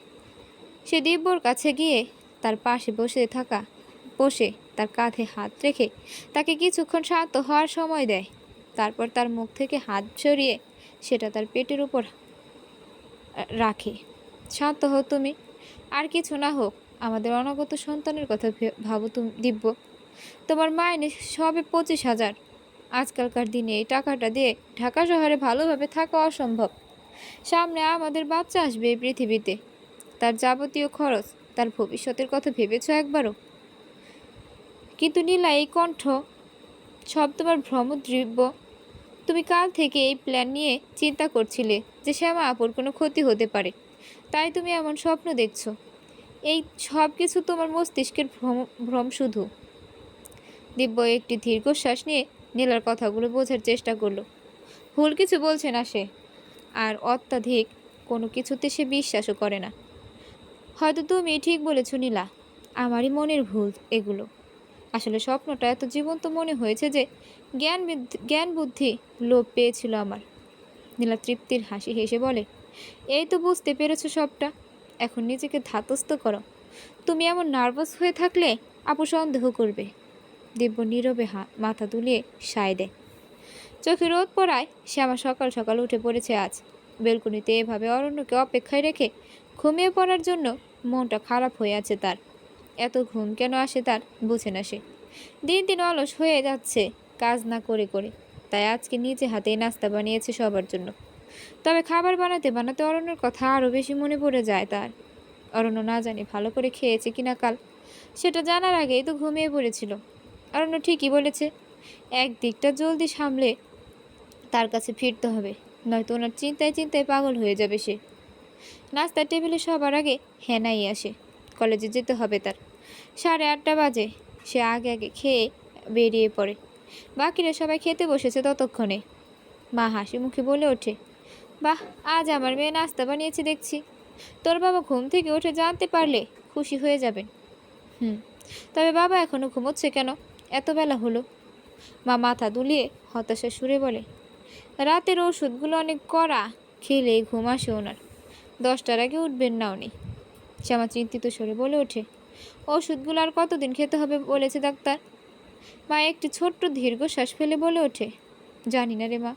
সে দিব্যর কাছে গিয়ে তার পাশে বসে তার কাঁধে হাত রেখে তাকে কিছুক্ষণ শান্ত হওয়ার সময় দেয়। তারপর তার মুখ থেকে হাত সরিয়ে সেটা তার পেটের উপর রাখে। শান্ত হও তুমি, আর কিছু না হোক আমাদের অনাগত সন্তানের কথা ভাবো তুমি দিব্য। তোমার মাইনে সবে 25,000। আজকালকার দিনে এই টাকাটা দিয়ে ঢাকা শহরে ভালোভাবে থাকা অসম্ভব। সামনে আমাদের বাচ্চা আসবে এই পৃথিবীতে, তার যাবতীয় খরচ, তার ভবিষ্যতের কথা ভেবেছ একবারও? কিন্তু নীলা, এই কণ্ঠ সব তোমার ভ্রম দিব্য। তুমি কাল থেকে এই প্ল্যান নিয়ে চিন্তা করছিলে যে শ্যামা আপুর কোনো ক্ষতি হতে পারে। তাই তুমি এমন স্বপ্ন দেখছো। এই সব কিছু তোমার মস্তিষ্কের ভ্রম ভ্রম শুধু। দিব্য একটি দীর্ঘশ্বাস নিয়ে নীলার কথাগুলো বোঝার চেষ্টা করলো। ভুল কিছু বলছে না সে, আর অত্যাধিক কোনো কিছুতে সে বিশ্বাসও করে না। হয়তো তুমি ঠিক বলেছ নীলা, আমারই মনের ভুল এগুলো। আসলে স্বপ্নটা এত জীবন্ত মনে হয়েছে যে জ্ঞান বুদ্ধি লোপ পেয়েছিল আমার। নীলা তৃপ্তির হাসি হেসে বলে, এই তো বুঝতে পেরেছো সবটা। এখন নিজেকে ধাতস্থ করো। তুমি এমন নার্ভাস হয়ে থাকলে আপু সন্দেহ করবে। দিব্য নীরবে মাথা তুলিয়ে সায় দেয়। চোখে রোদ পড়ায় শ্যামা সকাল সকাল উঠে পড়েছে আজ। বেলকনিতে এভাবে অরণ্যকে অপেক্ষায় রেখে ঘুমিয়ে পড়ার জন্য মনটা খারাপ হয়ে আছে তার। এত ঘুম কেন আসে তার বুঝে না সে। দিন দিন অলস হয়ে যাচ্ছে কাজ না করে করে। তাই আজকে নিজে হাতেই নাস্তা বানিয়েছে সবার জন্য। তবে খাবার বানাতে বানাতে অরণ্যর কথা আরও বেশি মনে পড়ে যায় তার। অরণ্য না জানি ভালো করে খেয়েছে কিনা কাল, সেটা জানার আগেই তো ঘুমিয়ে পড়েছিল। অরণ্য ঠিকই বলেছে, একদিকটা জলদি সামলে তার কাছে ফিরতে হবে, নয়তো ওনার চিন্তায় চিন্তায় পাগল হয়ে যাবে সে। নাস্তার টেবিলে সবার আগে হেনাই আসে। কলেজে যেতে হবে তার। 8:30 বাজে। সে আগে আগে খেয়ে বেরিয়ে পড়ে। বাকিরা সবাই খেতে বসেছে ততক্ষণে। মা হাসি মুখে বলে ওঠে, বাহ, আজ আমার মেয়ে নাস্তা বানিয়েছে দেখছি। তোর বাবা ঘুম থেকে উঠে জানতে পারলে খুশি হয়ে যাবেন। তবে বাবা এখনো ঘুমোচ্ছে কেন? এত বেলা হলো। মা মাথা দুলিয়ে হতাশার সুরে বলে, রাতের ওষুধগুলো অনেক কড়া, খেলেই ঘুম আসে ওনার। 10টার আগে উঠবেন না উনি। শ্যামা চিন্তিত স্বরে বলে ওঠে, ওষুধগুলো আর কতদিন খেতে হবে বলেছে ডাক্তার? মা একটি ছোট্ট দীর্ঘশ্বাস ফেলে বলে ওঠে, জানি না রে মা।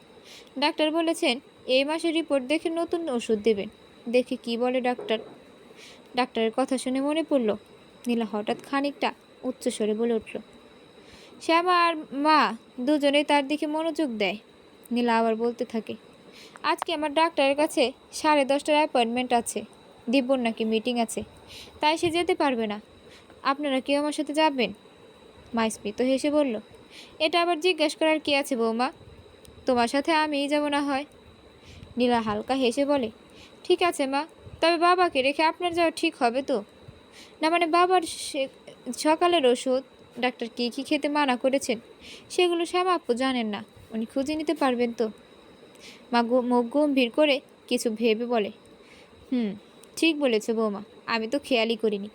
ডাক্তার বলেছেন এই মাসের রিপোর্ট দেখে নতুন ওষুধ দেবেন। দেখি কি বলে ডাক্তার। ডাক্তারের কথা শুনে মনে পড়ল। নীলা হঠাৎ খানিকটা উচ্চস্বরে বলে উঠল। শ্যামা আর মা দুজনেই তার দিকে মনোযোগ দেয়। নীলা আবার বলতে থাকে, আজকে আমার ডাক্তারের কাছে 10:30টার অ্যাপয়েন্টমেন্ট আছে। দিব্যর নাকি মিটিং আছে, তাই সে যেতে পারবে না। আপনারা কেউ আমার সাথে যাবেন? মা স্মিত হেসে বলল, এটা আবার জিজ্ঞেস করার কি আছে বৌমা, তোমার সাথে আমিই যাব না হয়। নীলা হালকা হেসে বলে, ঠিক আছে মা, তবে বাবাকে রেখে আপনার যাওয়া ঠিক হবে তো? না মানে বাবার সকালের ওষুধ ডাক্তার কী কী খেতে মানা করেছেন সেগুলো শ্যামা আপু জানেন না, উনি খুঁজে নিতে পারবেন তো? মা মুখ গম্ভীর করে কিছু ভেবে বলে, ঠিক বলেছ বৌমা, আমি তো খেয়ালই করিনি।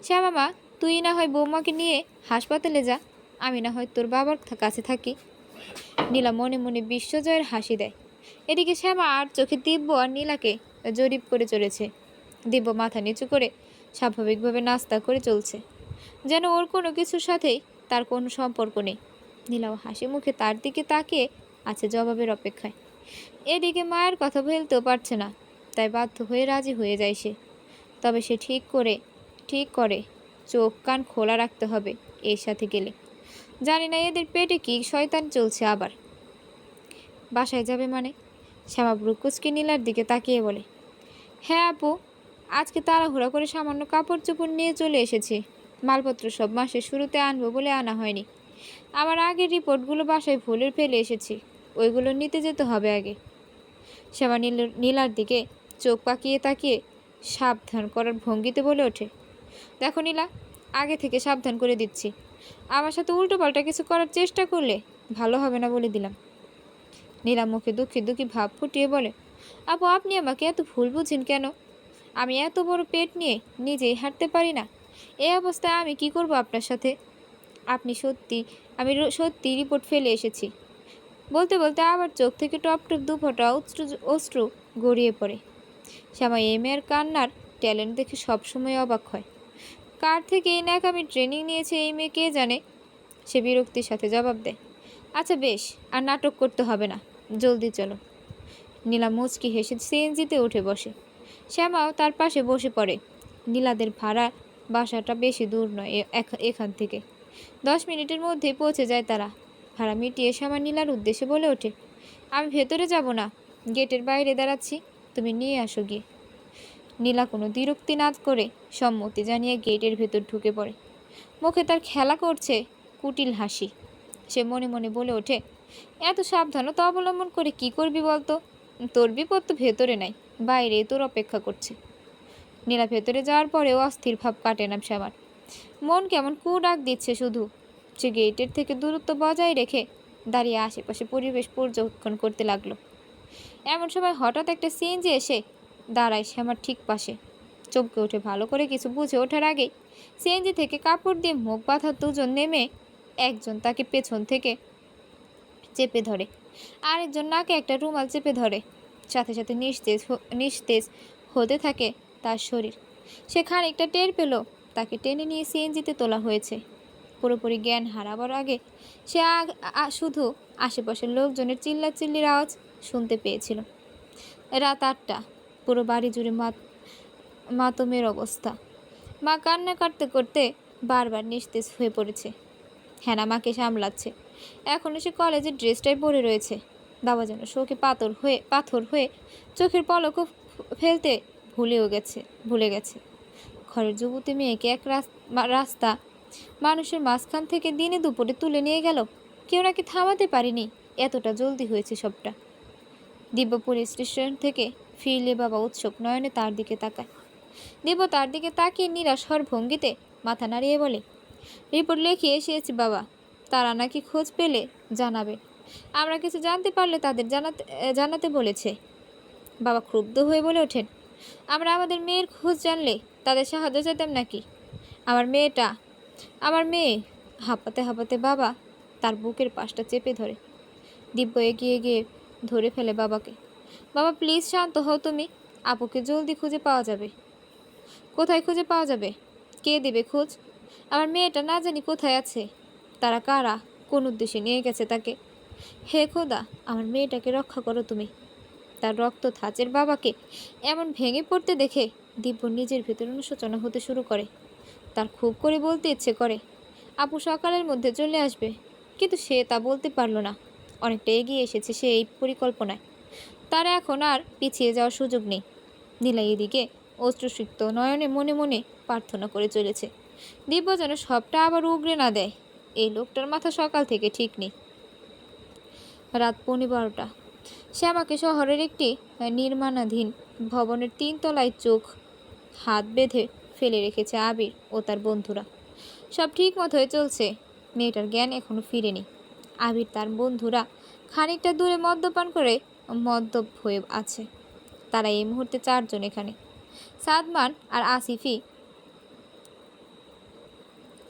শ্যামা মা, তুই না হয় বৌমাকে নিয়ে হাসপাতালে যা, আমি না হয় তোর বাবার কাছে থাকি। নীলা মনে মনে বিশ্বজয়ের হাসি দেয়। এদিকে শ্যামা আর চোখে দিব্য আর নীলাকে জরিপ করে চলেছে। দিব্য মাথা নিচু করে স্বাভাবিকভাবে নাস্তা করে চলছে, যেন ওর কোনো কিছুর সাথেই তার কোনো সম্পর্ক নেই। নীলাও হাসি মুখে তার দিকে তাকিয়ে আছে জবাবের অপেক্ষায়। এদিকে মায়ের কথা বলতেও পারছে না, তাই বাধ্য হয়ে রাজি হয়ে যায় সে। তবে সে ঠিক করে চোখ কান খোলা রাখতে হবে এর সাথে গেলে। জানি না এদের পেটে কি শয়তান চলছে আবার। বাসায় যাবে মানে? শ্যামা ব্রুকুচকে নীলার দিকে তাকিয়ে বলে, হ্যাঁ আপু, আজকে তাড়াহুড়া করে সামান্য কাপড় চোপড় নিয়ে চলে এসেছি। মালপত্র সব মাসের শুরুতে আনবো বলে আনা হয়নি। আমার আগের রিপোর্টগুলো বাসায় ভুলে ফেলে এসেছি, ওইগুলো নিতে যেতে হবে আগে। শ্যামা নীলার দিকে চোখ পাকিয়ে তাকিয়ে সাবধান করার ভঙ্গিতে বলে ওঠে, দেখো নীলা, আগে থেকে সাবধান করে দিচ্ছি, আমার সাথে উল্টোপাল্টা কিছু করার চেষ্টা করলে ভালো হবে না বলে দিলাম। নীলা মুখে দুঃখী দুঃখী ভাব ফুটিয়ে বলে, আপু আপনি আমাকে এত ভুল বুঝেন কেন? আমি এত বড় পেট নিয়ে নিজেই হাঁটতে পারি না। এই অবস্থায় আমি কি করব আপনার সাথে? আমি সত্যি রিপোর্ট ফেলে এসেছি। বলতে বলতে আবার চোখ থেকে টপ টপ দুফোঁটা অশ্রু গড়িয়ে পড়ে। শ্যামা এই মেয়ের কান্নার ট্যালেন্ট দেখে সবসময় অবাক হয়। কার থেকে এই ন্যাকামি ট্রেনিং নিয়েছে এই মেয়ে কে জানে। সে বিরক্তির সাথে জবাব দেয়, আচ্ছা বেশ, আর নাটক করতে হবে না, জলদি চলো। নীলা মুচকি হেসে সিএনজিতে উঠে বসে। শ্যামাও তার পাশে বসে পড়ে। নীলাদের ভাড়া বাসাটা বেশি দূর নয় এখান থেকে। 10 মিনিটের মধ্যেই পৌঁছে যায় তারা। ভাড়া মিটিয়ে শ্যামা নীলার উদ্দেশ্যে বলে ওঠে, আমি ভেতরে যাব না, গেটের বাইরে দাঁড়াচ্ছি, তুমি নিয়ে আসো গিয়ে। নীলা কোনো বিরক্তি না করে সম্মতি জানিয়ে গেটের ভেতর ঢুকে পড়ে। মুখে তার খেলা করছে কুটিল হাসি। সে মনে মনে বলে ওঠে, এত সাবধানতা অবলম্বন করে কি করবি বলতো? তোর বিপদ তো ভেতরে নাই, বাইরে তোর অপেক্ষা করছে। নীলা ভেতরে যাওয়ার পরেও অস্থির ভাব কাটে না শ্যামার। মন কেমন কু ডাক দিচ্ছে শুধু। সে গেটের থেকে দূরত্ব বজায় রেখে দাঁড়িয়ে আশেপাশে পরিবেশ পর্যবেক্ষণ করতে লাগলো। এমন সময় হঠাৎ একটা সিএনজি এসে দাঁড়ায় শ্যামার ঠিক পাশে। চমকে ওঠে, ভালো করে কিছু বুঝে ওঠার আগেই সিএনজি থেকে কাপড় দিয়ে মুখ বাঁধা দুজন নেমে একজন তাকে পেছন থেকে চেপে ধরে, আরেকজন নাকে একটা রুমাল চেপে ধরে। সাথে সাথে নিস্তেজ হতে থাকে তার শরীর। সে খানিকটা টের পেল তাকে টেনে নিয়ে সিএনজিতে তোলা হয়েছে। পুরোপুরি জ্ঞান হারাবার আগে সে শুধু আশেপাশের লোকজনের চিল্লাচিল্লির আওয়াজ শুনতে পেয়েছিল। রাত 8টা, পুরো বাড়ি জুড়ে মাতমের অবস্থা। মা কান্না করতে করতে বারবার নিস্তেজ হয়ে পড়েছে। হ্যানা মাকে সামলাচ্ছে। এখনও সে কলেজের ড্রেসটাই পরে রয়েছে। বাবা যেন শোকে পাথর হয়ে চোখের পলকও ফেলতে ভুলে গেছে। ঘরের যুবতী মেয়েকে এক রাস্তা মানুষের মাঝখান থেকে দিনে দুপুরে তুলে নিয়ে গেল। কেউ নাকি থামাতে পারেনি। এতটা জলদি হয়েছে সবটা। দিব্যপুর স্টেশন থেকে ফিরলে বাবা উৎসুক নয়নে তার দিকে তাকায়। দিব্য তার দিকে তাকিয়ে নিরাশর ভঙ্গিতে মাথা নাড়িয়ে বলে, রিপোর্ট লিখিয়ে এসেছি বাবা, তারা নাকি খোঁজ পেলে জানাবে। আমরা কিছু জানতে পারলে তাদের জানাতে বলেছে। বাবা ক্ষুব্ধ হয়ে বলে ওঠেন, আমরা আমাদের মেয়ের খোঁজ জানলে তাদের সাহায্য চাইতাম নাকি? আমার মেয়ে হাঁপাতে হাঁপাতে বাবা তার বুকের পাশটা চেপে ধরে। দিব্য এগিয়ে গিয়ে ধরে ফেলে বাবাকে। বাবা প্লিজ শান্ত হও তুমি। আপুকে জলদি খুঁজে পাওয়া যাবে। কোথায় খুঁজে পাওয়া যাবে? কে দেবে খোঁজ? আমার মেয়েটা না জানি কোথায় আছে। তারা কারা, কোন উদ্দেশ্যে নিয়ে গেছে তাকে? হে খোদা, আমার মেয়েটাকে রক্ষা করো তুমি। তার রক্ত ধাঁচের বাবাকে এমন ভেঙে পড়তে দেখে দিব্য নিজের ভেতর অনুশোচনা হতে শুরু করে। তার খুব করে বলতে ইচ্ছে করে আপু সকালের মধ্যে চলে আসবে, কিন্তু সে তা বলতে পারল না। অনেকটা এগিয়ে এসেছে সে এই পরিকল্পনায়। তার এখন আর পিছিয়ে যাওয়ার সুযোগ নেই। নীলা এদিকে অশ্রুসিক্ত নয়নে মনে মনে প্রার্থনা করে চলেছে দিব্য যেন সবটা আবার উগরে না দেয়। এই লোকটার মাথা সকাল থেকে ঠিক নেই। রাত 12:15। শ্যামাকে শহরের একটি নির্মাণাধীন ভবনের 3 তলায় চোখ হাত বেঁধে ফেলে রেখেছে আবির ও তার বন্ধুরা। সব ঠিক মতোই চলছে। মেয়েটার জ্ঞান এখনো ফিরেনি। আবির তার বন্ধুরা খানিকটা দূরে মদ্যপান করে মদ্যপ হয়ে আছে। তারা এই মুহূর্তে 4 জন এখানে। সাদমান আর আসিফি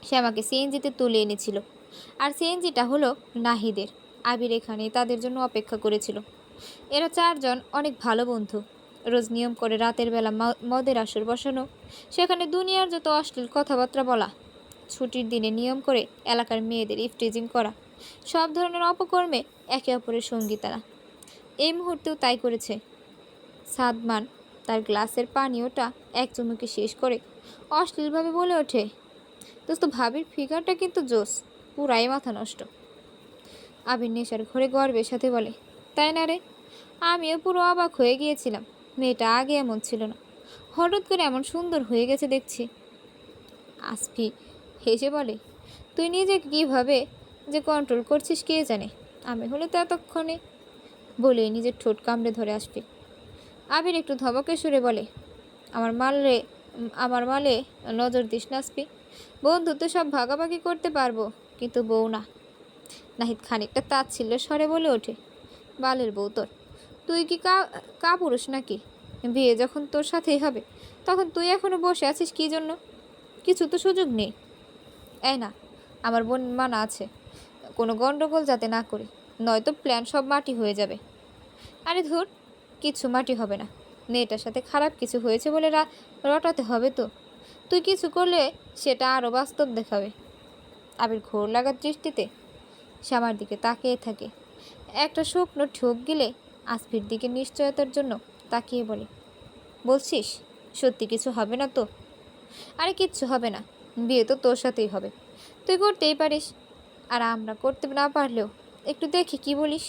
শ্যামাকে সিএনজিতে তুলে এনেছিল, আর সিএনজিটা হলো নাহিদের। আবির এখানে তাদের জন্য অপেক্ষা করেছিল। এরা 4 জন অনেক ভালো বন্ধু। রোজ নিয়ম করে রাতের বেলা মদের আসর বসানো, সেখানে দুনিয়ার যত অশ্লীল কথাবার্তা বলা, ছুটির দিনে নিয়ম করে এলাকার মেয়েদের ইফটিজিং করা, সব ধরনের অপকর্মে একে অপরের সঙ্গী তারা। এই মুহূর্তেও তাই করেছে। সাদমান তার গ্লাসের পানীয়টা এক চুমুকে শেষ করে অশ্লীলভাবে বলে ওঠে, দোস্ত ভাবির ফিগারটা কিন্তু জোস, পুরাই মাথা নষ্ট। আবির নেশার ঘরে গর্বের সাথে বলে, তাই না রে? আমিও পুরো অবাক হয়ে গিয়েছিলাম। মেয়েটা আগে এমন ছিল না, হঠাৎ করে এমন সুন্দর হয়ে গেছে দেখছি। আসফি হেসে বলে, তুই নিজেকে কীভাবে যে কন্ট্রোল করছিস কে জানে, আমি হলে তো এতক্ষণে। বলে নিজের ঠোঁট কামড়ে ধরে আসফি। আবির একটু ধমকে সুরে বলে, আমার মালে নজর দিস না আসফি। বন্ধু তো সব ভাগাভাগি করতে পারবো, কিন্তু বউ না। নাহিদ খানিকটা তাচ্ছিল্য স্বরে বলে ওঠে, বালের বউ তোর। তুই কি কাপুরুষ নাকি? বিয়ে যখন তোর সাথেই হবে, তখন তুই এখনো বসে আছিস কী জন্য? কিছু তো সুযোগ নেই। এই না, আমার বোন মানা আছে, কোনো গণ্ডগোল যাতে না করি, নয়তো প্ল্যান সব মাটি হয়ে যাবে। আরে ধুর, কিচ্ছু মাটি হবে না। মেয়েটার সাথে খারাপ কিছু হয়েছে বলে রটাতে হবে তো। তুই কিছু করলে সেটা আরও বাস্তব দেখাবে। আবির ঘোর লাগার দৃষ্টিতে শ্যামার দিকে তাকিয়ে থাকে। একটা শুকনো ঠোক গিলে আসফির দিকে নিশ্চয়তার জন্য তাকিয়ে বলে, বলছিস সত্যি কিছু হবে না তো? আরে কিচ্ছু হবে না, বিয়ে তো তোর সাথেই হবে, তুই করতেই পারিস। আর আমরা করতে না পারলেও একটু দেখি কি বলিস।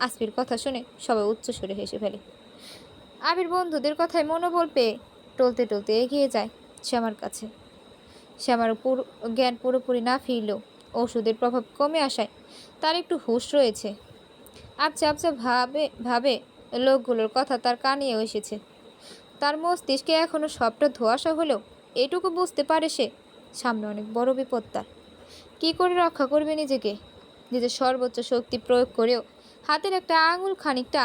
আসফির কথা শুনে সবাই উচ্চস্বরে হেসে ফেলে। আবির বন্ধুদের কথায় মনোবল পেয়ে টলতে টলতে এগিয়ে যায় শ্যামার কাছে। শ্যামার জ্ঞান পুরোপুরি না ফিরলেও ওষুধের প্রভাব কমে আসায় তার একটু হুঁশ রয়েছে। আবছা আবছা ভাবে লোকগুলোর কথা তার কানেও এসেছে। তার মস্তিষ্কে এখনও সবটা ধোঁয়াশা হলেও এটুকু বুঝতে পারে সে সামনে অনেক বড় বিপদ তার। কী করে রক্ষা করবে নিজেকে? নিজের সর্বোচ্চ শক্তি প্রয়োগ করেও হাতের একটা আঙুল খানিকটা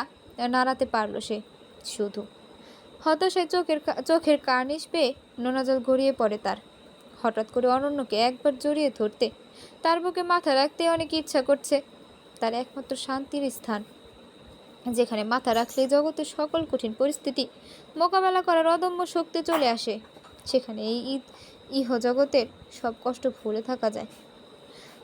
নাড়াতে পারল সে। শুধু হতাশায় চোখের কার্নিশ পেয়ে নোনা জল গড়িয়ে পড়ে তার। হঠাৎ করে অনন্যকে একবার জড়িয়ে ধরতে, তার বুকে মাথা রাখতে অনেক ইচ্ছা করছে। তার একমাত্র শান্তির স্থান, যেখানে মাথা রাখলে জগতের সকল কঠিন পরিস্থিতি মোকাবেলা করার অদম্য শক্তি চলে আসে, সেখানে এই ইহজগতের সব কষ্ট ভুলে থাকা যায়।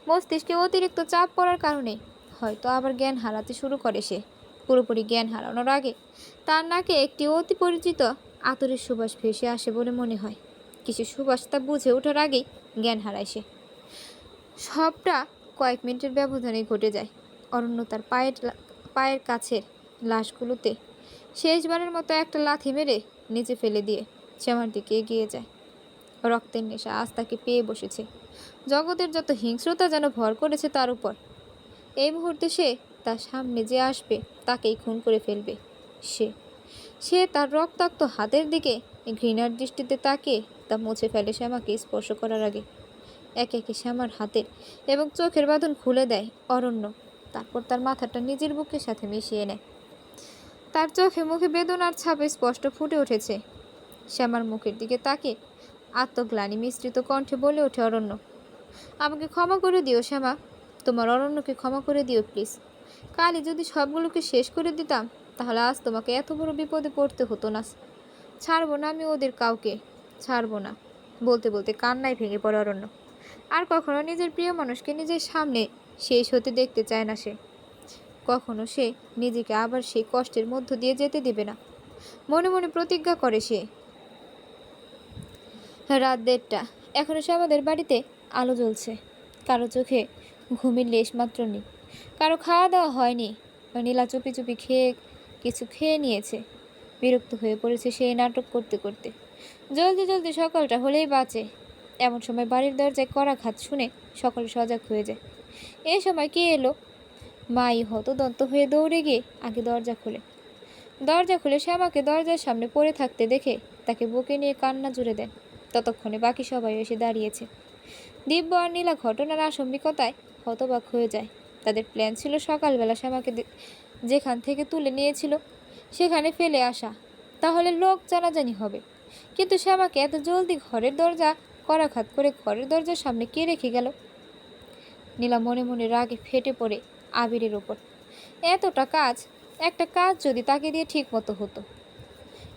মস্তিষ্কে অতিরিক্ত চাপ পড়ার কারণে হয়তো আবার জ্ঞান হারাতে শুরু করে সে। পুরোপুরি জ্ঞান হারানোর আগে তার নাকে একটি অতি পরিচিত আতরের সুবাস ভেসে আসে বলে মনে হয়। কিছু সুবাস তা বুঝে ওঠার আগেই জ্ঞান হারায় সে। সবটা কয়েক মিনিটের ব্যবধানে ঘটে যায়। অরণ্য তার পায়ের কাছের লাশগুলোতে শেষবারের মতো একটা লাথি মেরে নিচে ফেলে দিয়ে শ্যামার দিকে এগিয়ে যায়। রক্তের নেশা আজ তাকে পেয়ে বসেছে। জগতের যত হিংস্রতা যেন ভর করেছে তার উপর। এই মুহূর্তে সে তার সামনে যে আসবে তাকেই খুন করে ফেলবে। সে তার রক্তাক্ত হাতের দিকে ঘৃণার দৃষ্টিতে তাকিয়ে তা মুছে ফেলে শ্যামাকে স্পর্শ করার আগে। একে একে শ্যামার হাতের এবং চোখের বাঁধন খুলে দেয় অরণ্য। তারপর তার মাথাটা নিজের বুকের সাথে মিশিয়ে নেয়। তার চোখে মুখে বেদনার ছাপে স্পষ্ট ফুটে উঠেছে। শ্যামার মুখের দিকে তাকিয়ে আত্মগ্লানি মিশ্রিত কণ্ঠে বলে ওঠে অরণ্য, আমাকে ক্ষমা করে দিও শ্যামা, তোমার অরণ্যকে ক্ষমা করে দিও প্লিজ। কালই যদি সবগুলোকে শেষ করে দিতাম তাহলে আজ তোমাকে এত বড় বিপদে পড়তে হতো না। ছাড়বো না আমি ওদের কাউকে, ছাড়বো না। বলতে বলতে কান্নায় ভেঙে পড়ে অরণ্য। আর কখনো নিজের প্রিয় মানুষকে নিজের সামনে শেষ হতে দেখতে চায় না সে। কখনো সে নিজেকে আবার সেই কষ্টের মধ্য দিয়ে যেতে দেবে না। মনে মনে প্রতিজ্ঞা করে সে। রাত 1:30, এখনো সে আমাদের বাড়িতে আলো জ্বলছে। কারো চোখে ঘুমের লেশ মাত্র নেই, কারো খাওয়া দাওয়া হয়নি। নীলা চুপি চুপি কিছু খেয়ে নিয়েছে। বিরক্ত হয়ে পড়েছে সেই নাটক করতে করতে। জলদি জলদি সকালটা হলেই বাঁচে। এমন সময় বাড়ির দরজায় কড়া ঘাত শুনে সকলে সজাগ হয়ে যায়। এই সময় কে এলো? মাই হতদন্ত হয়ে দৌড়ে গিয়ে আগে দরজা খুলে শ্যামাকে দরজার সামনে পড়ে থাকতে দেখে তাকে বুকে নিয়ে কান্না জুড়ে দেন। ততক্ষণে বাকি সবাই এসে দাঁড়িয়েছে। দিব্য আর নীলা ঘটনার আসম্বিকতায় হতবাক হয়ে যায়। তাদের প্ল্যান ছিল সকালবেলা শ্যামাকে যেখান থেকে তুলে নিয়েছিল সেখানে ফেলে আসা, তাহলে লোক জানাজানি হবে। কিন্তু শ্যামাকে এত জলদি ঘরের দরজা করাঘাত করে ঘরের দরজার সামনে কে রেখে গেল? নীলা মনে মনে রাগে ফেটে পড়ে আবিরের ওপর। একটা কাজ যদি তাকে দিয়ে ঠিক মতো হতো।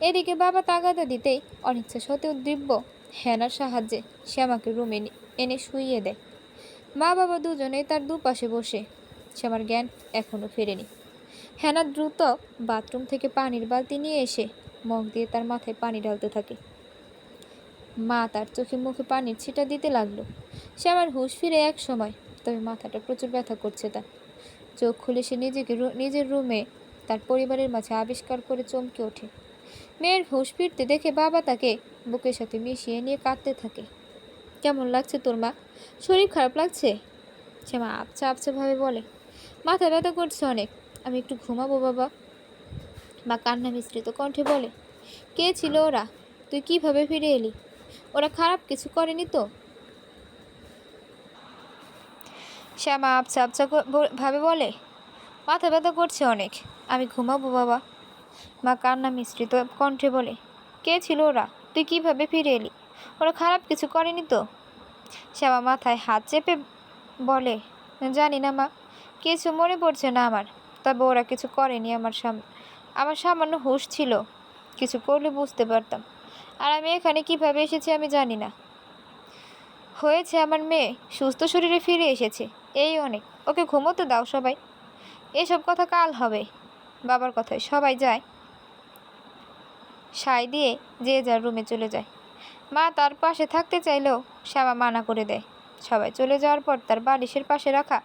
এদিকে বাবা তাগাদা দিতেই অনিচ্ছা সত্ত্বেও দিব্য হেনার সাহায্যে শ্যামাকে রুমে এনে শুইয়ে দেয়। মা বাবা দুজনেই তার দুপাশে বসে। শ্যামার জ্ঞান এখনও ফেরেনি। হেনা দ্রুত বাথরুম থেকে পানির বালতি নিয়ে এসে মগ দিয়ে তার মাথায় পানি ঢালতে থাকে। মা তার চোখে মুখে পানির ছিটা দিতে লাগলো। শ্যামার হুঁশ ফিরে এক সময়, তবে মাথাটা প্রচুর ব্যথা করছে তার। চোখ খুলে সে নিজের রুমে তার পরিবারের মাঝে আবিষ্কার করে চমকে ওঠে। মেয়ের হুঁশ ফিরতে দেখে বাবা তাকে বুকের সাথে মিশিয়ে নিয়ে কাঁদতে থাকে। কেমন লাগছে তোর মা? শরীর খারাপ লাগছে? শ্যামা আবছা আবছা ভাবে বলে, মাথা ব্যথা করছে অনেক, আমি একটু ঘুমাবো বাবা। মা কান্না মিশ্রিত কণ্ঠে বলে, কে ছিল ওরা? তুই কিভাবে ফিরে এলি? ওরা খারাপ কিছু করেনি তো? শ্যামা আবছা আবছা ভাবে বলে, মাথা ব্যথা করছে অনেক, আমি ঘুমাবো বাবা। মা কান্না মিশ্রিত কণ্ঠে বলে, কে ছিল ওরা? তুই কিভাবে ফিরে এলি? ওরা খারাপ কিছু করেনি তো? শ্যামা মাথায় হাত চেপে বলে, জানি না মা, কিছু মনে পড়ছে না আমার। তবে ওরা কিছু করেনি। আমার সামান্য হুঁশ ছিল, কিছু করলে বুঝতে পারতাম। আর আমি এখানে কিভাবে এসেছি আমি জানি না। হয়েছে, আমার মেয়ে সুস্থ শরীরে ফিরে এসেছে, এই অনেক। ওকে ঘুমোতে দাও সবাই, এসব কথা কাল হবে। বাবার কথায় সবাই যায়, সায় দিয়ে যে যার রুমে চলে যায়। মা তার পাশে থাকতে চাইলেও শ্যামা মানা করে দেয়। সবাই চলে যাওয়ার পর তার বালিশের পাশে রাখা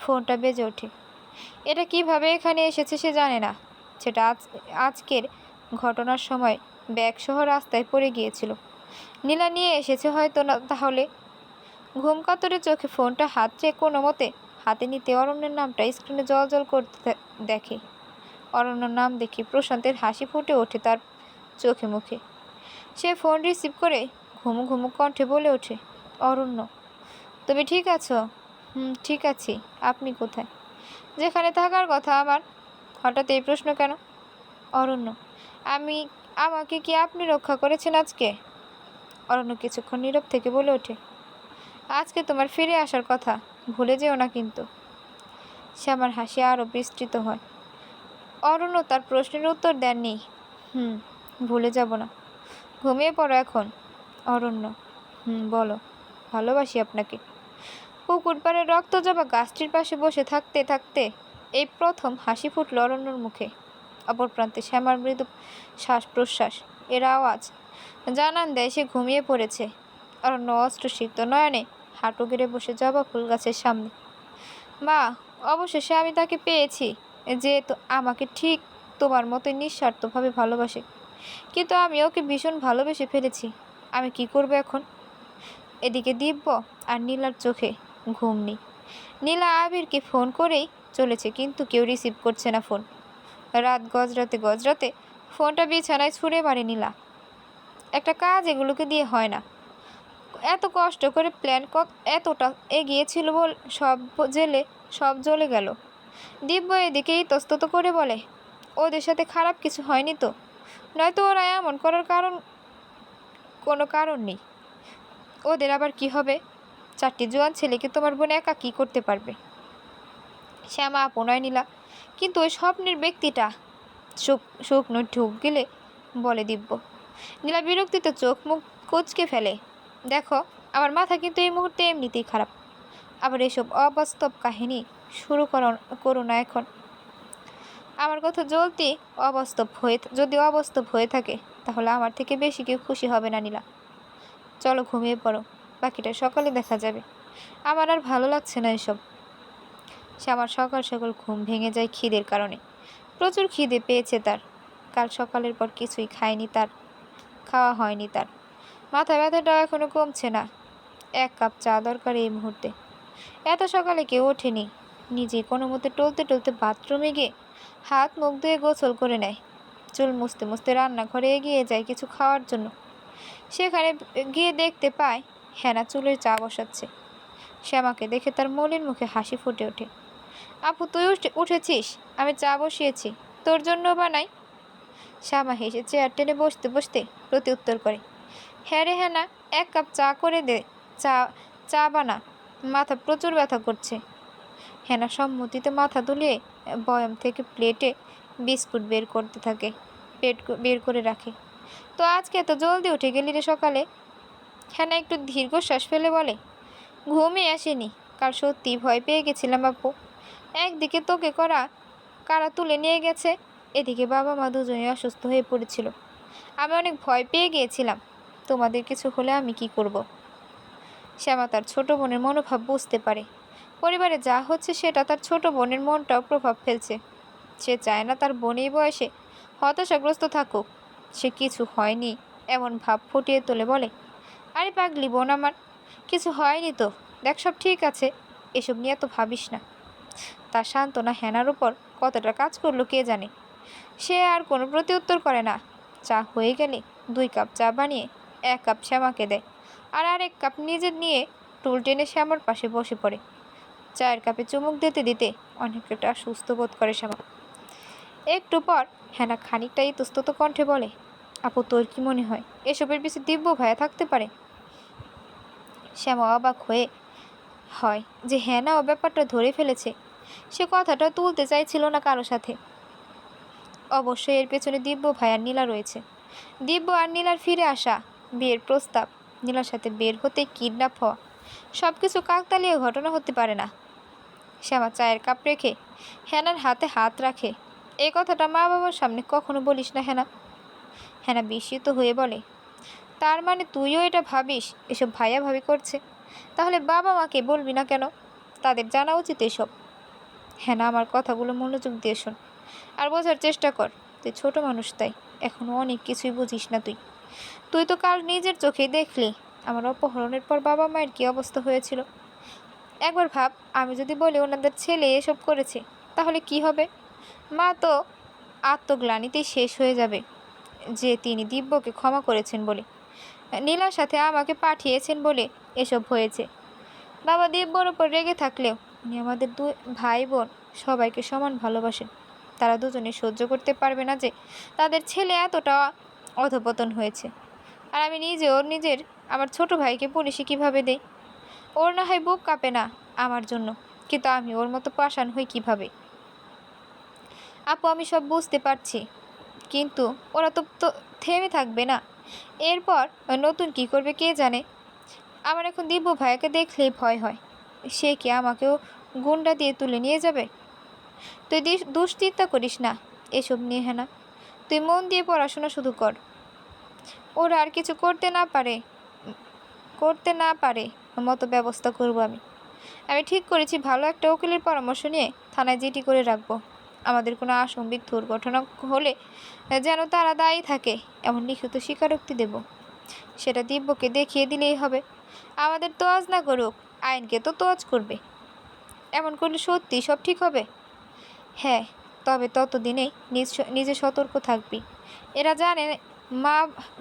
ফোনটা বেজে ওঠে। এটা কিভাবে এখানে এসেছে সে জানে না। সেটা আজকের ঘটনার সময় ব্যাগসহ রাস্তায় পড়ে গিয়েছিল। নীলা নিয়ে এসেছে হয়তো না। তাহলে ঘুম কাতরে চোখে ফোনটা কোনো মতে হাতে নিতে অরণ্যের নামটা স্ক্রিনে জল করতে দেখে। অরণ্যর নাম দেখে প্রশান্তের হাসি ফুটে ওঠে তার চোখে মুখে। সে ফোন রিসিভ করে ঘুমু ঘুমু কণ্ঠে বলে ওঠে, অরণ্য, তুমি ঠিক আছো? ঠিক আছি। আপনি কোথায়? যেখানে থাকার কথা আমার। হঠাৎ এই প্রশ্ন কেন? অরণ্য, আমাকে কি আপনি রক্ষা করেছেন আজকে? অরণ্য কিছুক্ষণ নীরব থেকে বলে ওঠে, আজকে তোমার ফিরে আসার কথা, ভুলে যেও না কিন্তু। শ্যামার হাসি আরও বিস্তৃত হয়। অরণ্য তার প্রশ্নের উত্তর দেননি। ভুলে যাব না। ঘুমিয়ে পড়ো এখন। অরণ্য, বলো। ভালোবাসি আপনাকে। পুকুর পাড়ে রক্তজবা গাছটির পাশে বসে থাকতে থাকতে এই প্রথম হাসি ফুটল অরণ্যর মুখে। অপর প্রান্তে শ্যামার মৃদু শ্বাস প্রশ্বাস এর আওয়াজ জানান দেয় সে ঘুমিয়ে পড়েছে। অরণ্য অস্ত্রসিক্ত নয়নে হাঁটু গেড়ে বসে জবা ফুল গাছের সামনে। মা, অবশেষে আমি তাকে পেয়েছি, যে তো আমাকে ঠিক তোমার মতোই নিঃস্বার্থভাবে ভালোবাসে। কিন্তু আমি ওকে ভীষণ ভালোবেসে ফেলেছি। আমি কি করব এখন? এদিকে দিব্য আর নীলার চোখে ঘুম নেই। নীলা আবিরকে ফোন করেই চলেছে, কিন্তু কেউ রিসিভ করছে না ফোন। রাত গজরাতে গজরাতে ফোনটা বিছানায় ছুঁড়ে মারে নীলা। একটা কাজ এগুলোকে দিয়ে হয় না। এত কষ্ট করে প্ল্যান এতটা এগিয়েছিল বল সব জ্বলে গেল। দিব্য এদিকে ইতস্তত করে বলে, ওদের সাথে খারাপ কিছু হয়নি তো? নয়তো ওরা এমন করার কোনো কারণ নেই। ওদের আবার কি হবে? 4টি জোয়ান ছেলেকে তোমার বোন একা কী করতে পারবে? শ্যামা আপনয় নীলা, কিন্তু ওই স্বপ্নের ব্যক্তিটা। শুকনো ঢুক গেলে বলে দিব্য। নীলা বিরক্তিতে চোখ মুখ কুঁচকে ফেলে। দেখো, আমার মাথা কিন্তু এই মুহূর্তে এমনিতেই খারাপ। আবার এসব অবাস্তব কাহিনী শুরু করো না এখন। আমার কথা যদি অবাস্তব হয়ে থাকে, তাহলে আমার থেকে বেশি কেউ খুশি হবে না নীলা। চলো ঘুমিয়ে পড়ো, বাকিটা সকালে দেখা যাবে। আমার আর ভালো লাগছে না এসব। শ্যামার সকাল সকাল ঘুম ভেঙে যায় খিদের কারণে। প্রচুর খিদে পেয়েছে তার। কাল সকালের পর কিছুই খাওয়া হয়নি তার। মাথা ব্যথাটাও এখনো কমছে না। 1 কাপ চা দরকার এই মুহূর্তে। এত সকালে কেউ ওঠেনি। নিজে কোনো মতে টলতে টলতে বাথরুমে গিয়ে হাত মুখ ধুয়ে গোসল করে নেয়। চুল মুছতে মুছতে রান্নাঘরে এগিয়ে যায় কিছু খাওয়ার জন্য। সেখানে গিয়ে দেখতে পায় হেনা চুলের চা বসাচ্ছে। শ্যামাকে দেখে তার মলিন মুখে হাসি ফুটে ওঠে। আপু, তুই উঠেছিস? আমি চা বসিয়েছি, তোর জন্য বানাই? শ্যামা হেসে চেয়ার টেনে বসতে বসতে প্রতি উত্তর করে, হ্যাঁ রে হেনা, 1 কাপ চা করে দে। চা বানা, মাথা প্রচুর ব্যথা করছে। হেনা সম্মতিতে মাথা দুলিয়ে বয়াম থেকে প্লেটে বিস্কুট বের করে রাখে। তো আজকে এত জলদি উঠে গেলি রে সকালে? হেনা একটু দীর্ঘশ্বাস ফেলে বলে, ঘুমই আসেনি। কাল সত্যি ভয় পেয়ে গেছিলাম আপু। একদিকে তোকে কারা তুলে নিয়ে গেছে, এদিকে বাবা মা দুজনেই অসুস্থ হয়ে পড়েছিল। আমি অনেক ভয় পেয়ে গিয়েছিলাম। তোমাদের কিছু হলে আমি কি করব? শ্যামা তার ছোট বোনের মনোভাব বুঝতে পারে। পরিবারে যা হচ্ছে সেটা তার ছোট বোনের মনটাও প্রভাব ফেলছে। সে চায় না তার বোন এই বয়সে হতাশাগ্রস্ত থাকুক। সে কিছু হয়নি এমন ভাব ফুটিয়ে তোলে, বলে, আরে পাগলি বোন আমার, কিছু হয়নি তো, দেখ সব ঠিক আছে, এসব নিয়ে এত ভাবিস না। তার সান্ত্বনা হেনার উপর কতটা কাজ করলো কে জানে। সে আর কোনো প্রতি উত্তর করে না। চা হয়ে গেলে 2 কাপ চা বানিয়ে 1 কাপ শ্যামাকে দেয়, আর আরেক কাপ নিজে নিয়ে টুল টেনে শ্যামার পাশে বসে পড়ে। চায়ের কাপে চুমুক দিতে দিতে অনেকটা সুস্থ বোধ করে শ্যামা। একটু পর হেনা খানিকটা ইতস্তত কণ্ঠে বলে, আপু, তোর কি মনে হয় এসবের পিছনে দিব্য ভাইয়া থাকতে পারে? শ্যামা অবাক হয় যে হেনা ও ব্যাপারটা ধরে ফেলেছে। সে কথাটা তুলতে চাইছিল না কারো সাথে। অবশ্যই এর পেছনে দিব্য ভাই আর নীলা রয়েছে। দিব্য আর নীলার ফিরে আসা, বিয়ের প্রস্তাব, নীলার সাথে বের হতে কিডন্যাপ হওয়া, সব কিছু কাকতালীয় ঘটনা হতে পারে না। শ্যামা চায়ের কাপ রেখে হেনার হাতে হাত রাখে। এই কথাটা মা বাবার সামনে কখনো বলিস না হেনা। হেনা বিস্মিত হয়ে বলে, তার মানে তুইও এটা ভাবিস এসব ভাইয়া ভাবি করছে? তাহলে বাবা মাকে বলবি না কেন? তাদের জানা উচিত এসব। হেনা, আমার কথাগুলো মনোযোগ দিয়ে শোন আর বোঝার চেষ্টা কর। তুই ছোট মানুষ, তাই এখনো অনেক কিছুই বুঝিস না। তুই তো কাল নিজের চোখেই দেখলি আমার অপহরণের পর বাবা মায়ের কী অবস্থা হয়েছিল। একবার ভাব, আমি যদি বলি ওনাদের ছেলে এসব করেছে, তাহলে কি হবে? মা তো আত্মগ্লানিতেই শেষ হয়ে যাবে। যে তিনি দিব্যকে ক্ষমা করেছেন বলে, নীলার সাথে আমাকে পাঠিয়েছেন বলে এসব হয়েছে। বাবা দিব্যর ওপর রেগে থাকলেও উনি আমাদের দুই ভাই বোন সবাইকে সমান ভালোবাসেন। তারা দুজনে সহ্য করতে পারবে না যে তাদের ছেলে এতটা অধপতন হয়েছে। আর আমি নিজেও আমার ছোট ভাইকে পুলিশে কিভাবে দেই? ওর না হয় বুক কাঁপে না আমার জন্য, কিন্তু আমি ওর মতো পাষাণ হই কিভাবে? আপু, আমি সব বুঝতে পারছি, কিন্তু ওরা তো থেমে থাকবে না। এরপর নতুন কি করবে কে জানে। আমার এখন দিব্য ভাইয়াকে দেখলেই ভয় হয়। সে কি আমাকেও গুন্ডা দিয়ে তুলে নিয়ে যাবে? তুই দুশ্চিন্তা করিস না এসব নিয়ে, না। তুই মন দিয়ে পড়াশোনা শুধু কর। ওরা আর কিছু করতে না পারে মতো ব্যবস্থা করব আমি। আমি ঠিক করেছি ভালো একটা উকিলের পরামর্শ নিয়ে থানায় জিডি করে রাখবো। আমাদের কোনো আসম্বিক দুর্ঘটনা হলে যেন তারা দায়ী থাকে এমন লিখিত স্বীকারোক্তি দেব। সেটা দিব্যকে দেখিয়ে দিলেই হবে। আমাদের তোয়াজ না করুক, আইনকে তো তোয়াজ করবে। এমন করলে সত্যি সব ঠিক হবে। হ্যাঁ, তবে ততদিনেই নিজে সতর্ক থাকবি। এরা জানে মা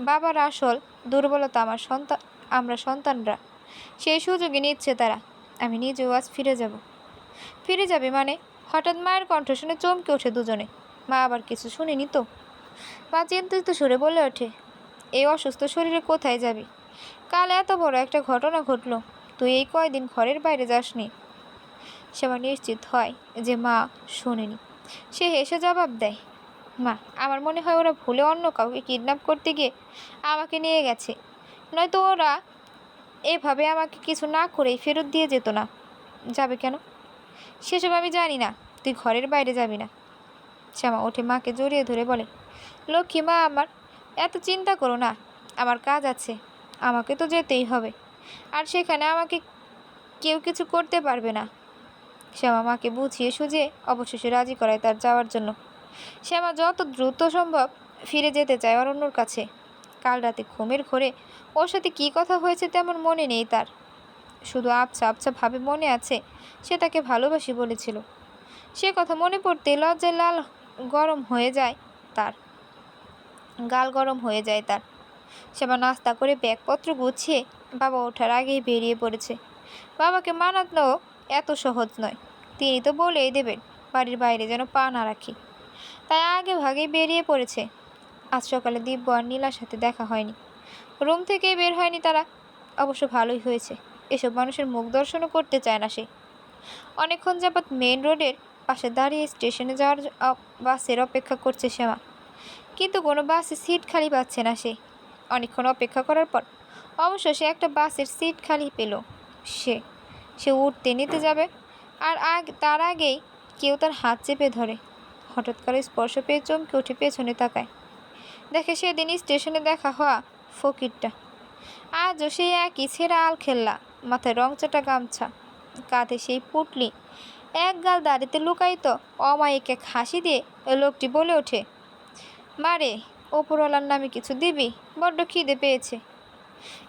বাবার আসল দুর্বলতা আমরা সন্তানরা। সেই সুযোগে নিচ্ছে তারা। আমি নিজেও আজ ফিরে যাবে মানে? হঠাৎ মায়ের কণ্ঠ শুনে চমকে ওঠে দুজনে। মা আবার কিছু শুনিনি তো? মা চিন্তিত সুরে বলে ওঠে, এই অসুস্থ শরীরে কোথায় যাবি? কাল এত বড় একটা ঘটনা ঘটলো, তুই এই কয়দিন ঘরের বাইরে যাসনি। সেবা নিশ্চিত হয় যে মা শোনেনি। সে হেসে জবাব দেয়, মা, আমার মনে হয় ওরা ভুলে অন্য কাউকে কিডন্যাপ করতে গিয়ে আমাকে নিয়ে গেছে, নয়তো ওরা এভাবে আমাকে কিছু না করেই ফেরত দিয়ে যেত না। যাবে কেন? সেসব আমি জানি না। তুই ঘরের বাইরে যাবি না। শ্যামা ওঠে মাকে জড়িয়ে ধরে বলে, লক্ষ্মী মা আমার, এত চিন্তা করো না। আমার কাজ আছে, আমাকে তো যেতেই হবে। আর সেখানে আমাকে কেউ কিছু করতে পারবে না। শ্যামা মাকে বুঝিয়ে সুঝিয়ে অবশেষে রাজি করায় তার যাওয়ার জন্য। শ্যামা যত দ্রুত সম্ভব ফিরে যেতে চায় অরণ্যর কাছে। কাল রাতে ঘুমের ঘোরে ওর সাথে কী কথা হয়েছে তেমন মনে নেই তার। শুধু আবছা আবছা ভাবে মনে আছে সে তাকে ভালোবাসি বলেছিল। সে কথা মনে পড়তে লজ্জায় গরম হয়ে যায় তার গাল গরম হয়ে যায় তার। শ্যামা নাস্তা করে ব্যাগপত্র গুছিয়ে বাবা ওঠার আগেই বেরিয়ে পড়েছে। বাবাকে মানানো এত সহজ নয়। তিনি তো বলেই দেবেন বাড়ির বাইরে যেন পা না রাখি। তাই আগে ভাগেই বেরিয়ে পড়েছে। আজ সকালে দিব্য আর নীলার সাথে দেখা হয়নি। রুম থেকেই বের হয়নি তারা। অবশ্য ভালোই হয়েছে। এসব মানুষের মুখ দর্শনও করতে চায় না সে। অনেকক্ষণ যাবৎ মেইন রোডের পাশে দাঁড়িয়ে স্টেশনে যাওয়ার বাসের অপেক্ষা করছে শ্যামা, কিন্তু কোনো বাসে সিট খালি পাচ্ছে না সে। অনেকক্ষণ অপেক্ষা করার পর অবশ্য সে একটা বাসের সিট খালি পেল। সে উঠতে নিতে যাবে, আর তার আগেই কেউ তার হাত চেপে ধরে। হঠাৎ করে স্পর্শ পেয়ে চমকে উঠে পেছনে তাকায়। দেখে সেদিন স্টেশনে দেখা হওয়া ফকিরটা। আজও সেই একই ছেঁড়া আলখেল্লা, মাথায় রংচাটা গামছা, কাঁধে সেই পুটলি, এক গাল দাড়িতে লুকায়িত অমায়িক এক হাসি দিয়ে লোকটি বলে ওঠে, মারে, ওপরওয়ালার নামে কিছু দিবি? বড্ড খিদে পেয়েছে।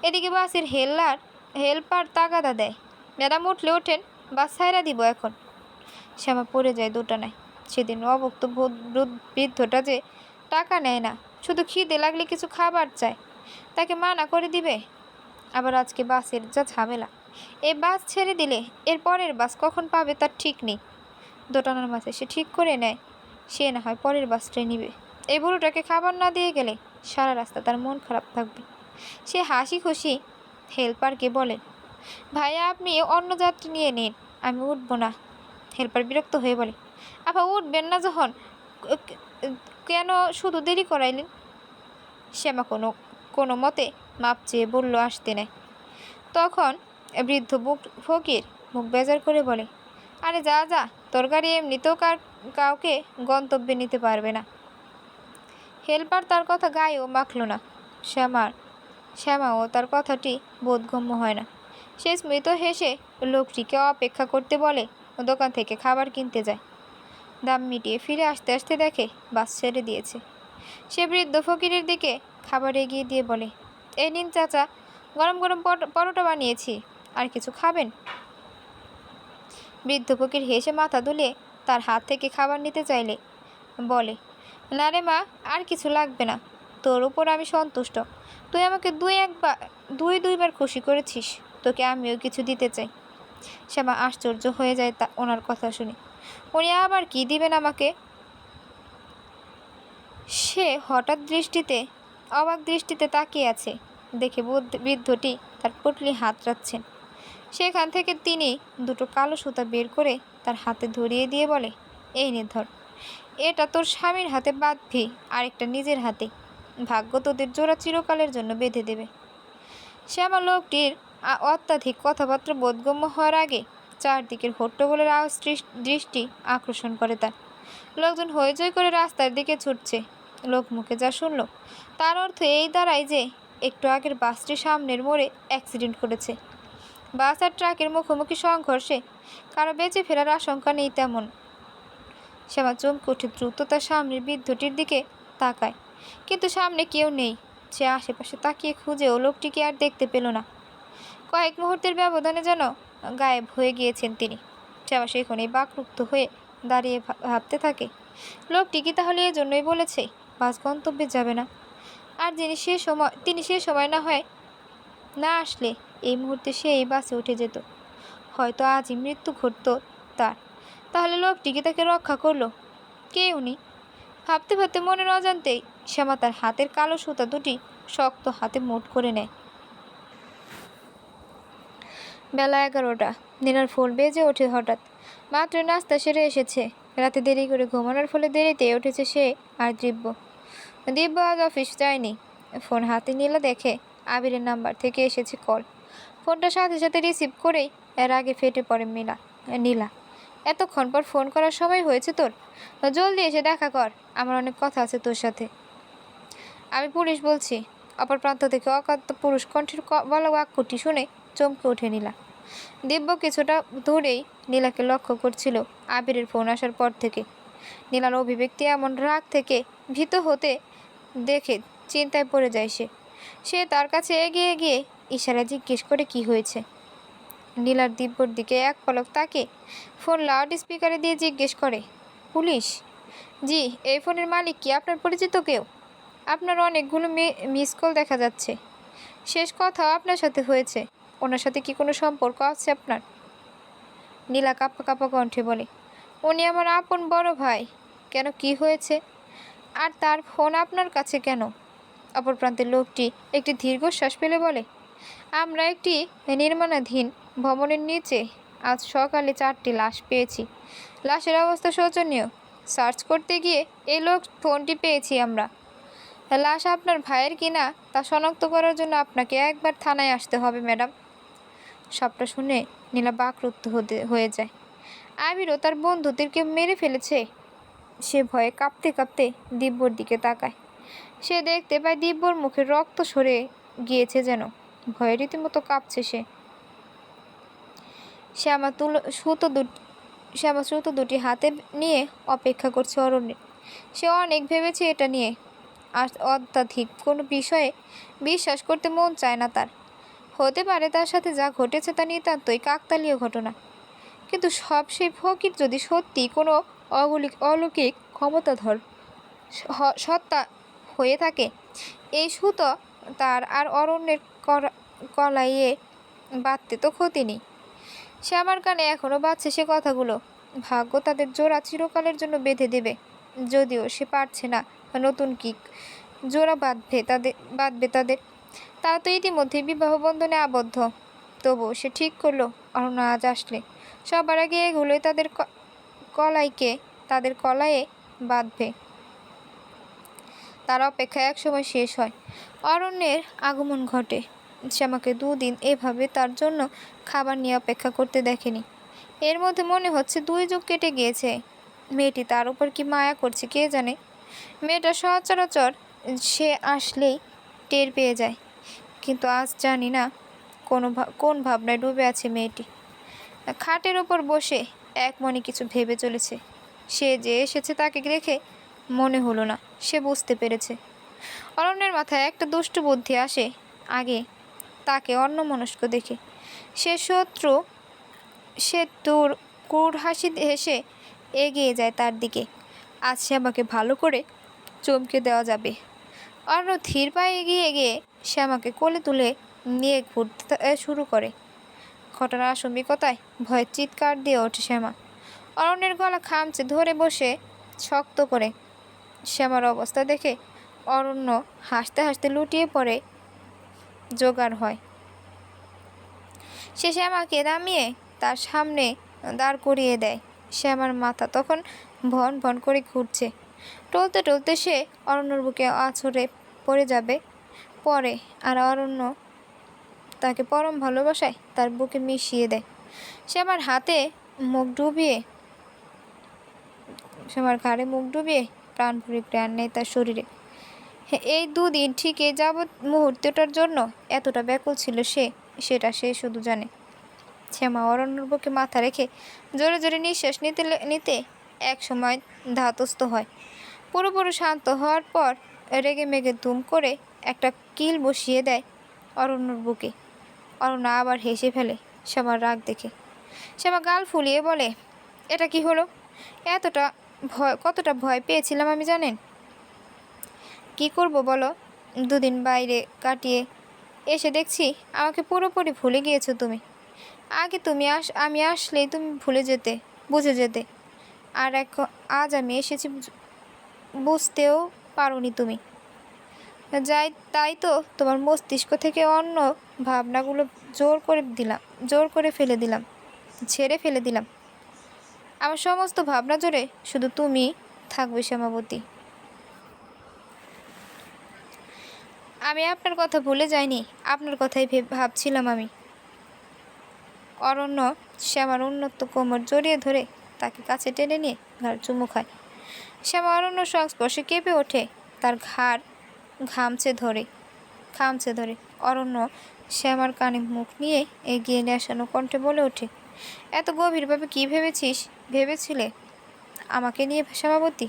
এদিকে বাসের হেল্পার তাগাদা দেয়, ম্যাডাম উঠলে ওঠেন, বাস ছাইরা দিব এখন। শ্যামা পড়ে যায় দোটানায়। সেদিন অভুক্ত বৃদ্ধটা যে টাকা নেয় না, শুধু খিদে লাগলে কিছু খাবার চায়, তাকে মানা করে দিবে। আবার আজকে বাসের যা ঝামেলা। এই বাস ছেড়ে দিলে এর পরের বাস কখন পাবে তার ঠিক নেই। দোটানার মাঝে সে ঠিক করে নেয় সে না হয় পরের বাসটাই নিবে। এই বুড়োটাকে খাবার না দিয়ে গেলে সারা রাস্তা তার মন খারাপ থাকবে। সে হাসি খুশি হেল্পারকে বলে, ভাইয়া আপনি অন্য যাত্রী নিয়ে নিন, আমি উঠবো না। হেল্পার বিরক্ত হয়ে বলে, আপা উঠবেন না যখন কেন শুধু দেরি করাইলেন? শ্যামা কোনো মতে মাপ চেয়ে বলল আসতে নেয়। তখন বৃদ্ধ ফকির মুখ বেজার করে বলে, আরে যা যা, তোর গাড়ি এমনিতেও কাউকে গন্তব্যে নিতে পারবে না। হেল্পার তার কথা গায়েও মাখল না। শ্যামাও তার কথাটি বোধগম্য হয় না। সে স্মৃত হেসে লোকটিকে অপেক্ষা করতে বলে দোকান থেকে খাবার কিনতে যায়। দাম মিটিয়ে ফিরে আসতে আসতে দেখে বাস ছেড়ে দিয়েছে। সে বৃদ্ধ ফকিরের দিকে খাবার এগিয়ে দিয়ে বলে, এই নিন চাচা, গরম গরম পরোটা বানিয়েছি, আর কিছু খাবেন? বৃদ্ধ ফকির হেসে মাথা দুলিয়ে তার হাত থেকে খাবার নিতে চাইলে বলে, না রে মা, আর কিছু লাগবে না। তোর উপর আমি সন্তুষ্ট। তুই আমাকে দুইবার খুশি করেছিস, তোকে আমিও কিছু দিতে চাই। শ্যামা আশ্চর্য হয়ে যায় ওনার কথা শুনে। উনি আবার কি দিবেন আমাকে? সে হঠাৎ অবাক দৃষ্টিতে তাকিয়ে আছে। দেখে বৃদ্ধটি তার পুটলি হাত রাখছেন। সেখান থেকে তিনি দুটো কালো সুতা বের করে তার হাতে ধরিয়ে দিয়ে বলে, এই নে ধর, এটা তোর স্বামীর হাতে বাঁধবি, আরেকটা নিজের হাতে। ভাগ্য তোদের জোড়া চিরকালের জন্য বেঁধে দেবে। শ্যামা লোকটির অত্যাধিক কথাবার্তা বোধগম্য হওয়ার আগে চারদিকের হট্টগোলের আওয়াজ দৃষ্টি আকর্ষণ করে তার। লোকজন হইচই করে রাস্তার দিকে ছুটছে। লোক মুখে যা শুনল তার অর্থ এই দাঁড়ায় যে একটু আগের বাসটি সামনের মোড়ে অ্যাক্সিডেন্ট করেছে। বাস আর ট্রাকের মুখোমুখি সংঘর্ষে কারো বেঁচে ফেরার আশঙ্কা নেই তেমন। শ্যামা চমকে উঠে দ্রুত তার সামনের বৃদ্ধটির দিকে তাকায়, কিন্তু সামনে কেউ নেই। সে আশেপাশে তাকিয়ে খুঁজেও লোকটিকে আর দেখতে পেল না। কয়েক মুহূর্তের ব্যবধানে যেন গায়েব হয়ে গিয়েছেন তিনি। শ্যামা সেখানেই বাকরুদ্ধ হয়ে দাঁড়িয়ে ভাবতে থাকে, লোকটি কি তাহলে এজন্যই বলেছে বাস গন্তব্যে যাবে না? আর তিনি সে সময় না আসলে এই মুহূর্তে সে এই বাসে উঠে যেত। হয়তো আজই মৃত্যু ঘটত তার। তাহলে লোকটি কি তাকে রক্ষা করলো? কে উনি? ভাবতে ভাবতে মনের অজান্তেই শ্যামা তার হাতের কালো সুতা দুটি শক্ত হাতে মুঠ করে নেয়। বেলা 11টা। নীলার ফোন বেজে ওঠে হঠাৎ। মাত্র নাস্তা সেরে এসেছে। রাতে দেরি করে ঘুমানোর ফলে দেরিতে উঠেছে সে আর দিব্য আজ অফিস যায়নি। ফোন হাতে নীলা দেখে আবিরের নাম্বার থেকে এসেছে কল। ফোনটা সাথে সাথে রিসিভ করেই এর আগে ফেটে পড়ে নীলা, এতক্ষণ পর ফোন করার সময় হয়েছে তোর? জলদি এসে দেখা কর, আমার অনেক কথা আছে তোর সাথে। আমি পুলিশ বলছি। অপর প্রান্ত থেকে অকাত্য পুরুষ কণ্ঠের বলা বাক্যটি শুনে চমকে ওঠে নীলা। দিব্য কিছুটা দূরেই নীলাকে লক্ষ্য করছিল আবিরের ফোন আসার পর থেকে। নীলার অভিব্যক্তি এমন রাগ থেকে ভীত হতে দেখে চিন্তায় পড়ে যায় সে তার কাছে এগিয়ে গিয়ে ইশারা জিজ্ঞেস করে কি হয়েছে। নীলার দিব্যর দিকে এক পলক তাকে ফোন লাউড স্পিকারে দিয়ে জিজ্ঞেস করে, পুলিশ? জি। এই ফোনের মালিক কি আপনার পরিচিত কেউ? আপনার অনেকগুলো মিস কল দেখা যাচ্ছে। শেষ কথা আপনার সাথে হয়েছে। ওনার সাথে কি কোনো সম্পর্ক আছে আপনার? নীলা কাঁপা কাঁপা কণ্ঠে বলে, উনি আমার আপন বড় ভাই। কেন, কি হয়েছে? আর তার ফোন আপনার কাছে কেন? অপর প্রান্তের লোকটি একটি দীর্ঘশ্বাস ফেলে বলে, আমরা একটি নির্মাণাধীন ভবনের নিচে আজ সকালে 4টি লাশ পেয়েছি। লাশের অবস্থা শোচনীয়। সার্চ করতে গিয়ে এই ফোনটি পেয়েছি আমরা। লাশ আপনার ভাইয়ের কিনা তা শনাক্ত করার জন্য আপনাকে একবার থানায় আসতে হবে ম্যাডাম। সবটা শুনে নীলা বাকরুদ্ধ হয়ে যায়। আবিরও তার বন্ধুদেরকে মেরে ফেলেছে। সে ভয়ে কাঁপতে কাঁপতে দিব্যর দিকে তাকায়। সে দেখতে পায় দিব্যর মুখে রক্ত সরে গিয়েছে, যেন ভয়ে রীতিমতো কাঁপছে সে। শ্যামা সুতো দুটি হাতে নিয়ে অপেক্ষা করছে অরণ্যের। সে অনেক ভেবেছে এটা নিয়ে। আর অত্যাধিক কোনো বিষয়ে বিশ্বাস করতে মন চায় না তার। হতে পারে তার সাথে যা ঘটেছে তা নিতান্তই কাকতালীয় ঘটনা। কিন্তু সব সেই ফকির যদি সত্যি কোনো অলৌকিক ক্ষমতাধর সত্তা হয়ে থাকে, এই সুতো তার আর অরণ্যের কলাইয়ে বাঁধতে তো ক্ষতি নেই। সে আমার কানে এখনও বাজছে সে কথাগুলো। ভাগ্য তাদের জোড়া চিরকালের জন্য বেঁধে দেবে। যদিও সে পারছে না নতুন কি জোড়া বাঁধবে তাদের। তারা তো ইতিমধ্যেই বিবাহ বন্ধনে আবদ্ধ। তবুও সে ঠিক করলো অরণ্য আজ আসলে সবার আগে এগুলোই তাদের কলাইয়ে বাঁধবে। তার অপেক্ষা একসময় শেষ হয়। অরণ্যের আগমন ঘটে। শ্যামাকে 2 দিন এভাবে তার জন্য খাবার নিয়ে অপেক্ষা করতে দেখেনি। এর মধ্যে মনে হচ্ছে 2 যুগ কেটে গিয়েছে। মেয়েটি তার উপর কি মায়া করছে কে জানে। মেয়েটা সচরাচর সে আসলেই টের পেয়ে যায়, কিন্তু আজ জানি না কোন ভাবনায় ডুবে আছে মেয়েটি। খাটের ওপর বসে এক মনে কিছু ভেবে চলেছে। সে যে এসেছে তাকে দেখে মনে হলো না সে বুঝতে পেরেছে। অরণ্যের মাথায় একটা দুষ্টু বুদ্ধি আসে আগে তাকে অন্যমনস্ক দেখে। সে দূর ক্রূর হাসি হেসে এগিয়ে যায় তার দিকে। আজ শ্যামাকে ভালো করে চমকে দেওয়া যাবে। অরণ্য ধীর পায়ে এগিয়ে গিয়ে শ্যামাকে কোলে তুলে নিয়ে ঘুরতে শুরু করে। ঘটনার আসম্বিকতায় ভয়ে চিৎকার দিয়ে ওঠে শ্যামা। অরণ্যের গলা খামচে ধরে বসে শক্ত করে। শ্যামার অবস্থা দেখে অরণ্য হাসতে হাসতে লুটিয়ে পড়ে জোগাড় হয়। সে শ্যামাকে নামিয়ে তার সামনে দাঁড় করিয়ে দেয়। শ্যামার মাথা তখন ভন ভন করে ঘুরছে। টলতে টলতে সে অরণ্যর বুকে আছড়ে পড়ে যাবে পরে, আর অরণ্য তাকে পরম ভালোবাসায় তার বুকে মিশিয়ে দেয়। শ্যামার ঘাড়ে মুখ ডুবিয়ে প্রাণ ভরে প্রাণ নেয় তার শরীরে। এই দুদিন ঠিক এই যাবৎ মুহূর্তটার জন্য এতটা ব্যাকুল ছিল সেটা সে শুধু জানে। শ্যামা অরণ্যর বুকে মাথা রেখে জোরে জোরে নিঃশ্বাস নিতে এক সময় ধাতস্থ হয়। পুরোপুরি শান্ত হওয়ার পর রেগে মেগে দুম করে একটা কিল বসিয়ে দেয় অরণ্যর বুকে। অরণ্য আবার হেসে ফেলে শ্যামার রাগ দেখে। শ্যামা গাল ফুলিয়ে বলে, এটা কি হলো? কতটা ভয় পেয়েছিলাম আমি জানেন? কি করব বলো? দুদিন বাইরে কাটিয়ে এসে দেখছি আমাকে পুরোপুরি ভুলে গিয়েছো তুমি। আগে আমি আসলেই তুমি বুঝে যেতে। আর আজ আমি এসেছি বুঝতেও পারোনি তুমি। তাই তো তোমার মস্তিষ্ক থেকে অন্য ভাবনাগুলো ঝেড়ে ফেলে দিলাম। আমার সমস্ত ভাবনা জুড়ে শুধু তুমি থাকবে শ্যামাবতী। আমি আপনার কথা ভুলে যাইনি, আপনার কথাই ভাবছিলাম আমি। অরণ্য শ্যামার উন্নত কোমর জড়িয়ে ধরে তাকে কাছে টেনে নিয়ে ঘাড় চুমু খায়। শ্যামা অরণ্য সংস্পর্শে কেঁপে ওঠে, তার ঘাড় খামচে ধরে। অরণ্য শ্যামার কানে মুখ নিয়ে এগিয়ে নেশানো কণ্ঠে বলে ওঠে, এত গভীরভাবে কি ভেবেছিলে আমাকে নিয়ে শ্যামাবতী?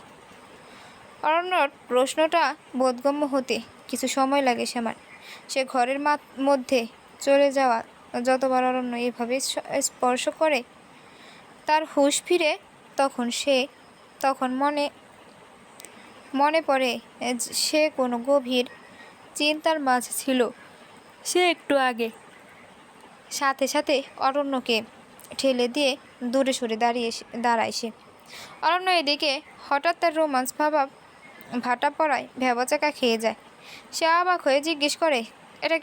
অরণ্যর প্রশ্নটা বোধগম্য হতে কিছু সময় লাগে শ্যামার। সে ঘরের মধ্যে চলে যাওয়া যতবার অরণ্য এভাবে স্পর্শ করে তার হুঁশ ফিরে, তখন মনে পড়ে সে কোনো গভীর চিন্তার মাঝে ছিল সে একটু আগে। সাথে সাথে অরণ্যকে ঠেলে দিয়ে দূরে সরে দাঁড়ায় সে। অরণ্য এদিকে হঠাৎ তার রোমান্স ভাটা পড়ায় ভ্যাবাচাকা খেয়ে যায়। সে অবাক হয়ে জিজ্ঞেস করে, এটা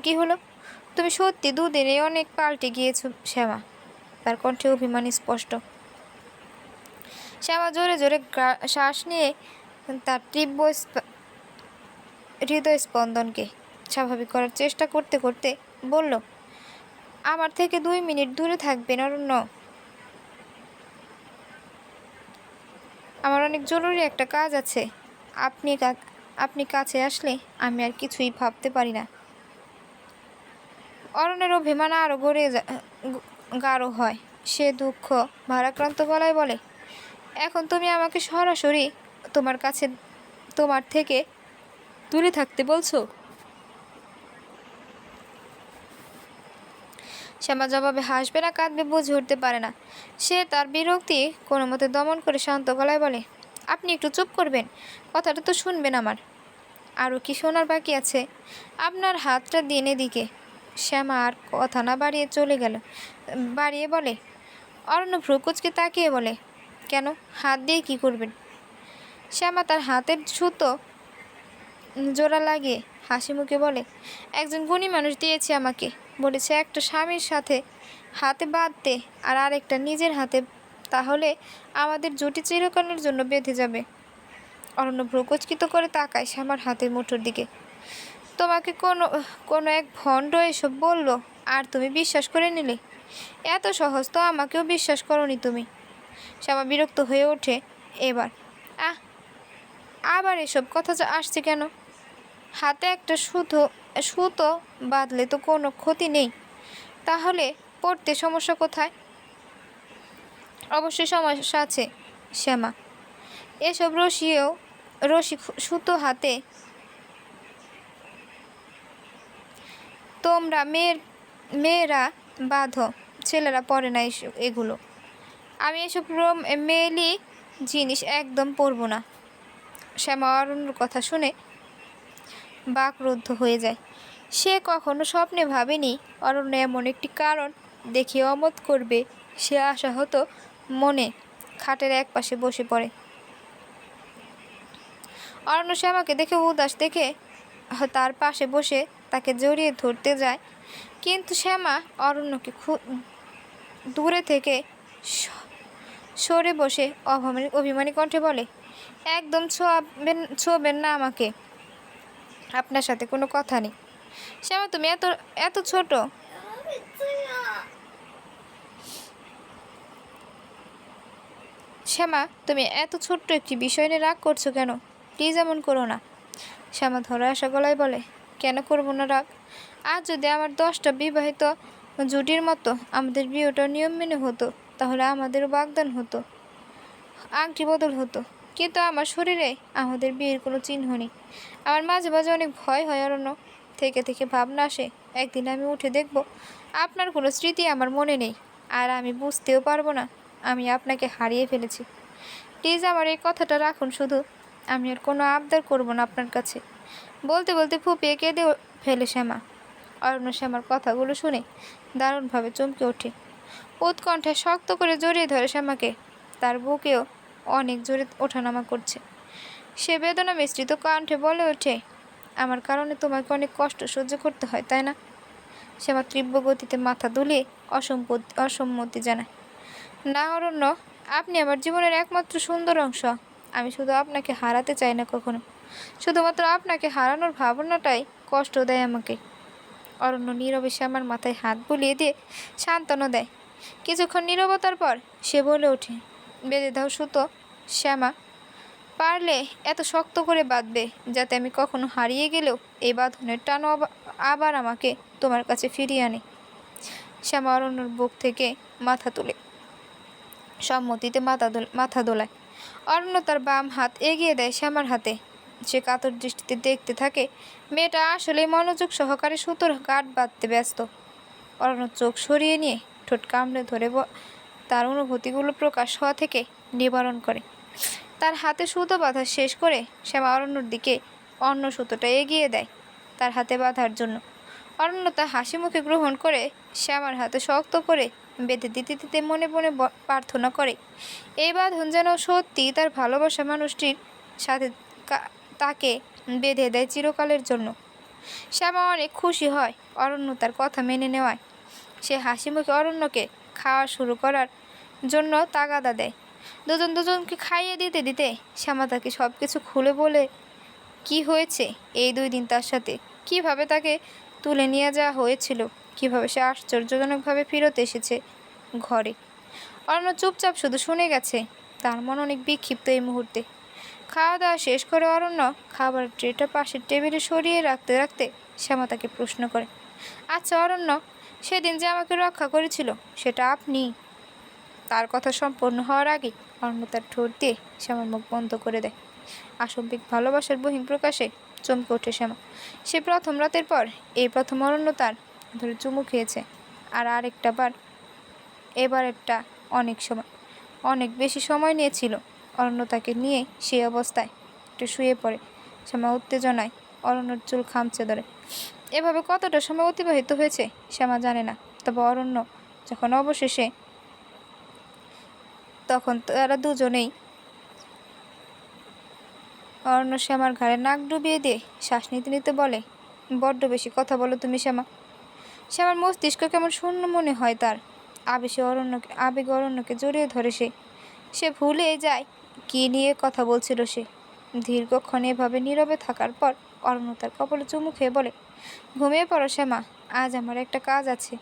কি হলো? তুমি সত্যি দুদিনে অনেক পাল্টে গিয়েছো শ্যামা। তার কণ্ঠে অভিমান স্পষ্ট। শ্যামা জোরে জোরে শ্বাস নিয়ে তার তীব্র হৃদয় স্পন্দনকে স্বাভাবিক করার চেষ্টা করতে করতে বলল, আমার থেকে 2 মিনিট দূরে থাকবেন অরণ্য। আমার অনেক জরুরি একটা কাজ আছে। আপনি কাছে আসলে আমি আর কিছুই ভাবতে পারি না। অরণ্যের অভিমান আরও গাঢ় হয়। সে দুঃখ ভারাক্রান্ত গলায় বলে, এখন তুমি আমাকে সরাসরি তোমার থেকে দূরে থাকতে বলছো? শ্যামা জবাবে হাসবে না কাঁদবে বুঝে উঠতে পারে না। সে তার বিরক্তি কোনো মতে দমন করে শান্ত গলায় বলে, আপনি একটু চুপ করবেন? কথাটা তো শুনবেন আমার। আরও কি শোনার বাকি আছে? আপনার হাতটা দিন এদিকে। শ্যামা আর কথা না বাড়িয়ে বলে। অরণ্য ভ্রুকুচকে তাকিয়ে বলে, কেন? হাত দিয়ে কি করবেন? শ্যামা তার হাতের সুতো জোড়া লাগিয়ে হাসি মুখে বলে, একজন গুণী মানুষ দিয়েছে আমাকে। বলেছে একটা স্বামীর সাথে হাতে বাঁধতে আর আরেকটা নিজের হাতে, তাহলে আমাদের জুটি চিরকালের জন্য বেঁধে যাবে। অরণ্য ভ্রুকুচকিত করে তাকায় শ্যামার হাতের মুঠোর দিকে। তোমাকে কোনো এক ভণ্ড এসব বলল আর তুমি বিশ্বাস করে নিলে? এত সহজ তো আমাকেও বিশ্বাস করনি তুমি। শ্যামা বিরক্ত হয়ে ওঠে এবার। আবার এসব কথা আসছে কেন? হাতে একটা সুতো বাঁধলে তো কোনো ক্ষতি নেই, তাহলে পড়তে সমস্যা কোথায়? অবশ্যই সমস্যা আছে শ্যামা। এসব রশি সুতো হাতে তোমরা মেয়েরা বাঁধো, ছেলেরা পরে না এগুলো। আমি এসব মেয়েলি জিনিস একদম পরব না। শ্যামা অরণ্যর কথা শুনে বাকরুদ্ধ হয়ে যায়। সে কখনো স্বপ্নে ভাবেনি অরণ্য এমন একটি কারণ দেখে অমত করবে। সে আশাহত মনে খাটের একপাশে বসে পড়ে। অরণ্য শ্যামাকে দেখে উদাস দেখে তার পাশে বসে তাকে জড়িয়ে ধরতে যায়, কিন্তু শ্যামা অরণ্যকে খুব দূরে থেকে সরে বসে অভিমানী কণ্ঠে বলে, একদম ছোঁবেন না আমাকে, আপনার সাথে কোনো কথা নেই। শ্যামা তুমি এত এত ছোট। শ্যামা তুমি এত ছোট্ট একটি বিষয় নিয়ে রাগ করছো কেন? প্লিজ এমন করো না। শ্যামা ধরে আসা গলায় বলে, কেন করবো না রাগ? আজ যদি আমার 10টা বিবাহিত জুটির মতো আমাদের বিয়েটা নিয়ম মেনে হতো, তাহলে আমাদেরও বাগদান হতো, আংটি বদল হতো। কিন্তু আমার শরীরে আমাদের বিয়ের কোনো চিহ্ন নেই। আমার মাঝে মাঝে অনেক ভয় হয় অরণ্য, থেকে থেকে ভাবনা আসে একদিন আমি উঠে দেখব আপনার কোনো স্মৃতি আমার মনে নেই, আর আমি বুঝতেও পারবো না আমি আপনাকে হারিয়ে ফেলেছি। প্লিজ আমার এই কথাটা রাখুন শুধু, আমি আর কোনো আবদার করব না আপনার কাছে। বলতে বলতে ফুপিয়ে কেঁদে ফেলে শ্যামা। অরণ্য শ্যামার কথাগুলো শুনে দারুণভাবে চমকে ওঠে। উৎকণ্ঠা শক্ত করে জড়িয়ে ধরে শ্যামাকে। তার বুকেও অনেক জোরে ওঠানামা করছে। সে বেদনা মিশ্রিত কণ্ঠে বলে ওঠে, আমার কারণে তোমাকে অনেক কষ্ট সহ্য করতে হয়, তাই না? শ্যামা তীব্র গতিতে মাথা দুলিয়ে অসম্মতি জানায়, না অরণ্য, আপনি আমার জীবনের একমাত্র সুন্দর অংশ। আমি শুধু আপনাকে হারাতে চাই না কখনো। শুধুমাত্র আপনাকে হারানোর ভাবনাটাই কষ্ট দেয় আমাকে। অরণ্য নীরবে শ্যামার মাথায় হাত বুলিয়ে দিয়ে সান্ত্বনা দেয়। কিছুক্ষণ নীরবতার পর সে বলে ওঠে, বেঁধে দাও সুতো শ্যামা, পারলে এত শক্ত করে বাঁধবে যাতে আমি কখনো হারিয়ে গেলেও এই বাঁধনের টানও আবার আমাকে তোমার কাছে ফিরিয়ে আনে। শ্যামা অরণ্যর বুক থেকে মাথা তুলে সম্মতিতে মাথা দোলায়। অরণ্য তার বাম হাত এগিয়ে দেয় শ্যামার হাতে। সে কাতর দৃষ্টিতে দেখতে থাকে মেয়েটা আসলে মনোযোগ সহকারে সুতোর গাঁট বাঁধতে ব্যস্ত। অরণ্য চোখ সরিয়ে নিয়ে ঠোঁট কামড়ে ধরে তার অনুভূতিগুলো প্রকাশ হওয়া থেকে নিবারণ করে। তার হাতে সুতো বাঁধা শেষ করে শ্যামা অরণ্যর দিকে অন্য সুতোটা এগিয়ে দেয় তার হাতে বাঁধার জন্য। অরণ্য তা হাসি মুখে গ্রহণ করে শ্যামার হাতে শক্ত করে বেঁধে দিতে দিতে মনে মনে প্রার্থনা করে এই বাঁধন যেন সত্যি তার ভালোবাসা মানুষটির সাথে তাকে বেঁধে দেয় চিরকালের জন্য। শ্যামা অনেক খুশি হয় অরণ্য তার কথা মেনে নেওয়ায়। সে হাসি মুখে অরণ্যকে খাওয়া শুরু করার জন্য তাগাদা দেয়। দুজনকে খাইয়ে দিতে দিতে শ্যামা তাকে সব কিছু খুলে বলে কি হয়েছে এই 2 দিন তার সাথে, কিভাবে তাকে তুলে নিয়ে যাওয়া হয়েছিল, কিভাবে সে আশ্চর্যজনকভাবে ফেরত এসেছে ঘরে। অরণ্য চুপচাপ শুধু শুনে গেছে। তার মন অনেক বিক্ষিপ্ত এই মুহূর্তে। খাওয়া দাওয়া শেষ করে অরণ্য খাবার ট্রেটা পাশের টেবিলে সরিয়ে রাখতে রাখতে শ্যামা তাকে প্রশ্ন করে, আচ্ছা অরণ্য, সেদিন যে আমাকে রক্ষা করেছিল সেটা আপনি? তার কথা সম্পূর্ণ হওয়ার আগে অরণ্য তার ঠোঁট দিয়ে শ্যামার মুখ বন্ধ করে দেয়। আসম্বিক ভালোবাসার বহিঃপ্রকাশে চমকে ওঠে শ্যামা। সে প্রথম রাতের পর এই প্রথম অরণ্য তার ধরে চুমু খেয়েছে। আর এবারেরটা অনেক বেশি সময় নিয়েছিল। অরণ্য তাকে নিয়ে সেই অবস্থায় একটু শুয়ে পড়ে। শ্যামা উত্তেজনায় অরণ্যর চুল খামচে ধরে। এভাবে কতটা সময় অতিবাহিত হয়েছে শ্যামা জানে না। তবে অরণ্য যখন অবশেষে তখন তারা দুজনেই অরণ্য শ্যামার ঘাড়ে নাক ডুবিয়ে দিয়ে শ্বাস নিতে নিতে বলে, বড্ড বেশি কথা বলো তুমি শ্যামা। শ্যামার মস্তিষ্ক কেমন শূন্য মনে হয় তার। আবেগে অরণ্যকে জড়িয়ে ধরে সে ভুলে যায় কী নিয়ে কথা বলছিল সে। দীর্ঘক্ষণ এভাবে নীরবে থাকার পর অরণ্য তার কপালে চুমু খেয়ে বলে, ঘুমিয়ে পড়ো শ্যামা, আজ আমার একটা কাজ আছে,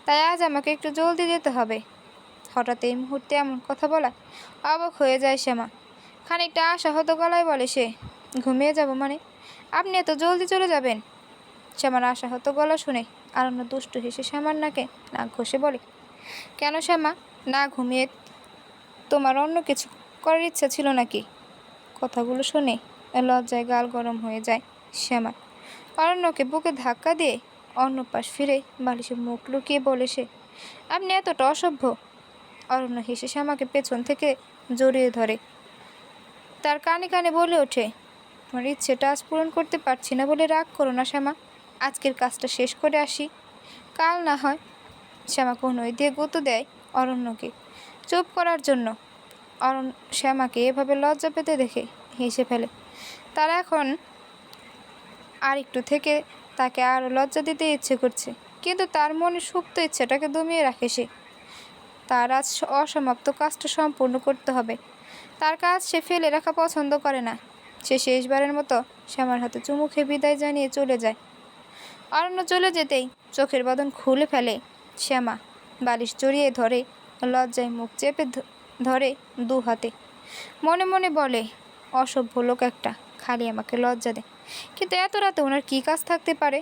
তাই আজ আমাকে একটু জলদি যেতে হবে। হঠাৎ এই মুহূর্তে এমন কথা বলা অবাক হয়ে যায় শ্যামা। খানিকটা আশাহত গলায় বলে সে, ঘুমিয়ে যাব মানে? আপনি এত জলদি চলে যাবেন? শ্যামার আশাহত গলা শুনে অরণ্য দুষ্টু হেসে শ্যামার নাকে নাক ঘষে বলে, কেন শ্যামা, না ঘুমিয়ে তোমার অন্য কিছু করার ইচ্ছা ছিল নাকি? কথাগুলো শুনে লজ্জায় গাল গরম হয়ে যায় শ্যামার। অরণ্যকে বুকে ধাক্কা দিয়ে অন্য পাশ ফিরে বালিশে মুখ লুকিয়ে বলে সে, আপনি এতটা অসভ্য। অরণ্য হেসে শ্যামাকে পেছন থেকে জড়িয়ে ধরে তার কানে কানে বলে ওঠে, তোমার ইচ্ছেটা আজ পূরণ করতে পারছি না বলে রাগ করো না শ্যামা। আজকের কাজটা শেষ করে আসি, কাল না হয়। শ্যামা কোনোই দিয়ে গুঁতো দেয় অরণ্যকে চুপ করার জন্য। শ্যামাকে এভাবে লজ্জা পেতে দেখে হেসে ফেলে। তারা এখন আর একটু থেকে তাকে আরও লজ্জা দিতে ইচ্ছে করছে, কিন্তু তার মনে সুপ্ত ইচ্ছেটাকে দমিয়ে রাখে সে। তার আজ অসমাপ্ত কাজটা সম্পূর্ণ করতে হবে। তার কাজ সে ফেলে রাখা পছন্দ করে না। সে শেষবারের মতো শ্যামার হাতে চুমু খেয়ে বিদায় জানিয়ে চলে যায়। অরণ্য চলে যেতেই চোখের বাঁধন খুলে ফেলে শ্যামা। বালিশ জড়িয়ে ধরে, লজ্জায় মুখ চেপে ধরে দু হাতে। মনে মনে বলে, অসভ্য লোক একটা, খালি আমাকে লজ্জা দেয়। কিন্তু এত রাতে ওনার কী কাজ থাকতে পারে?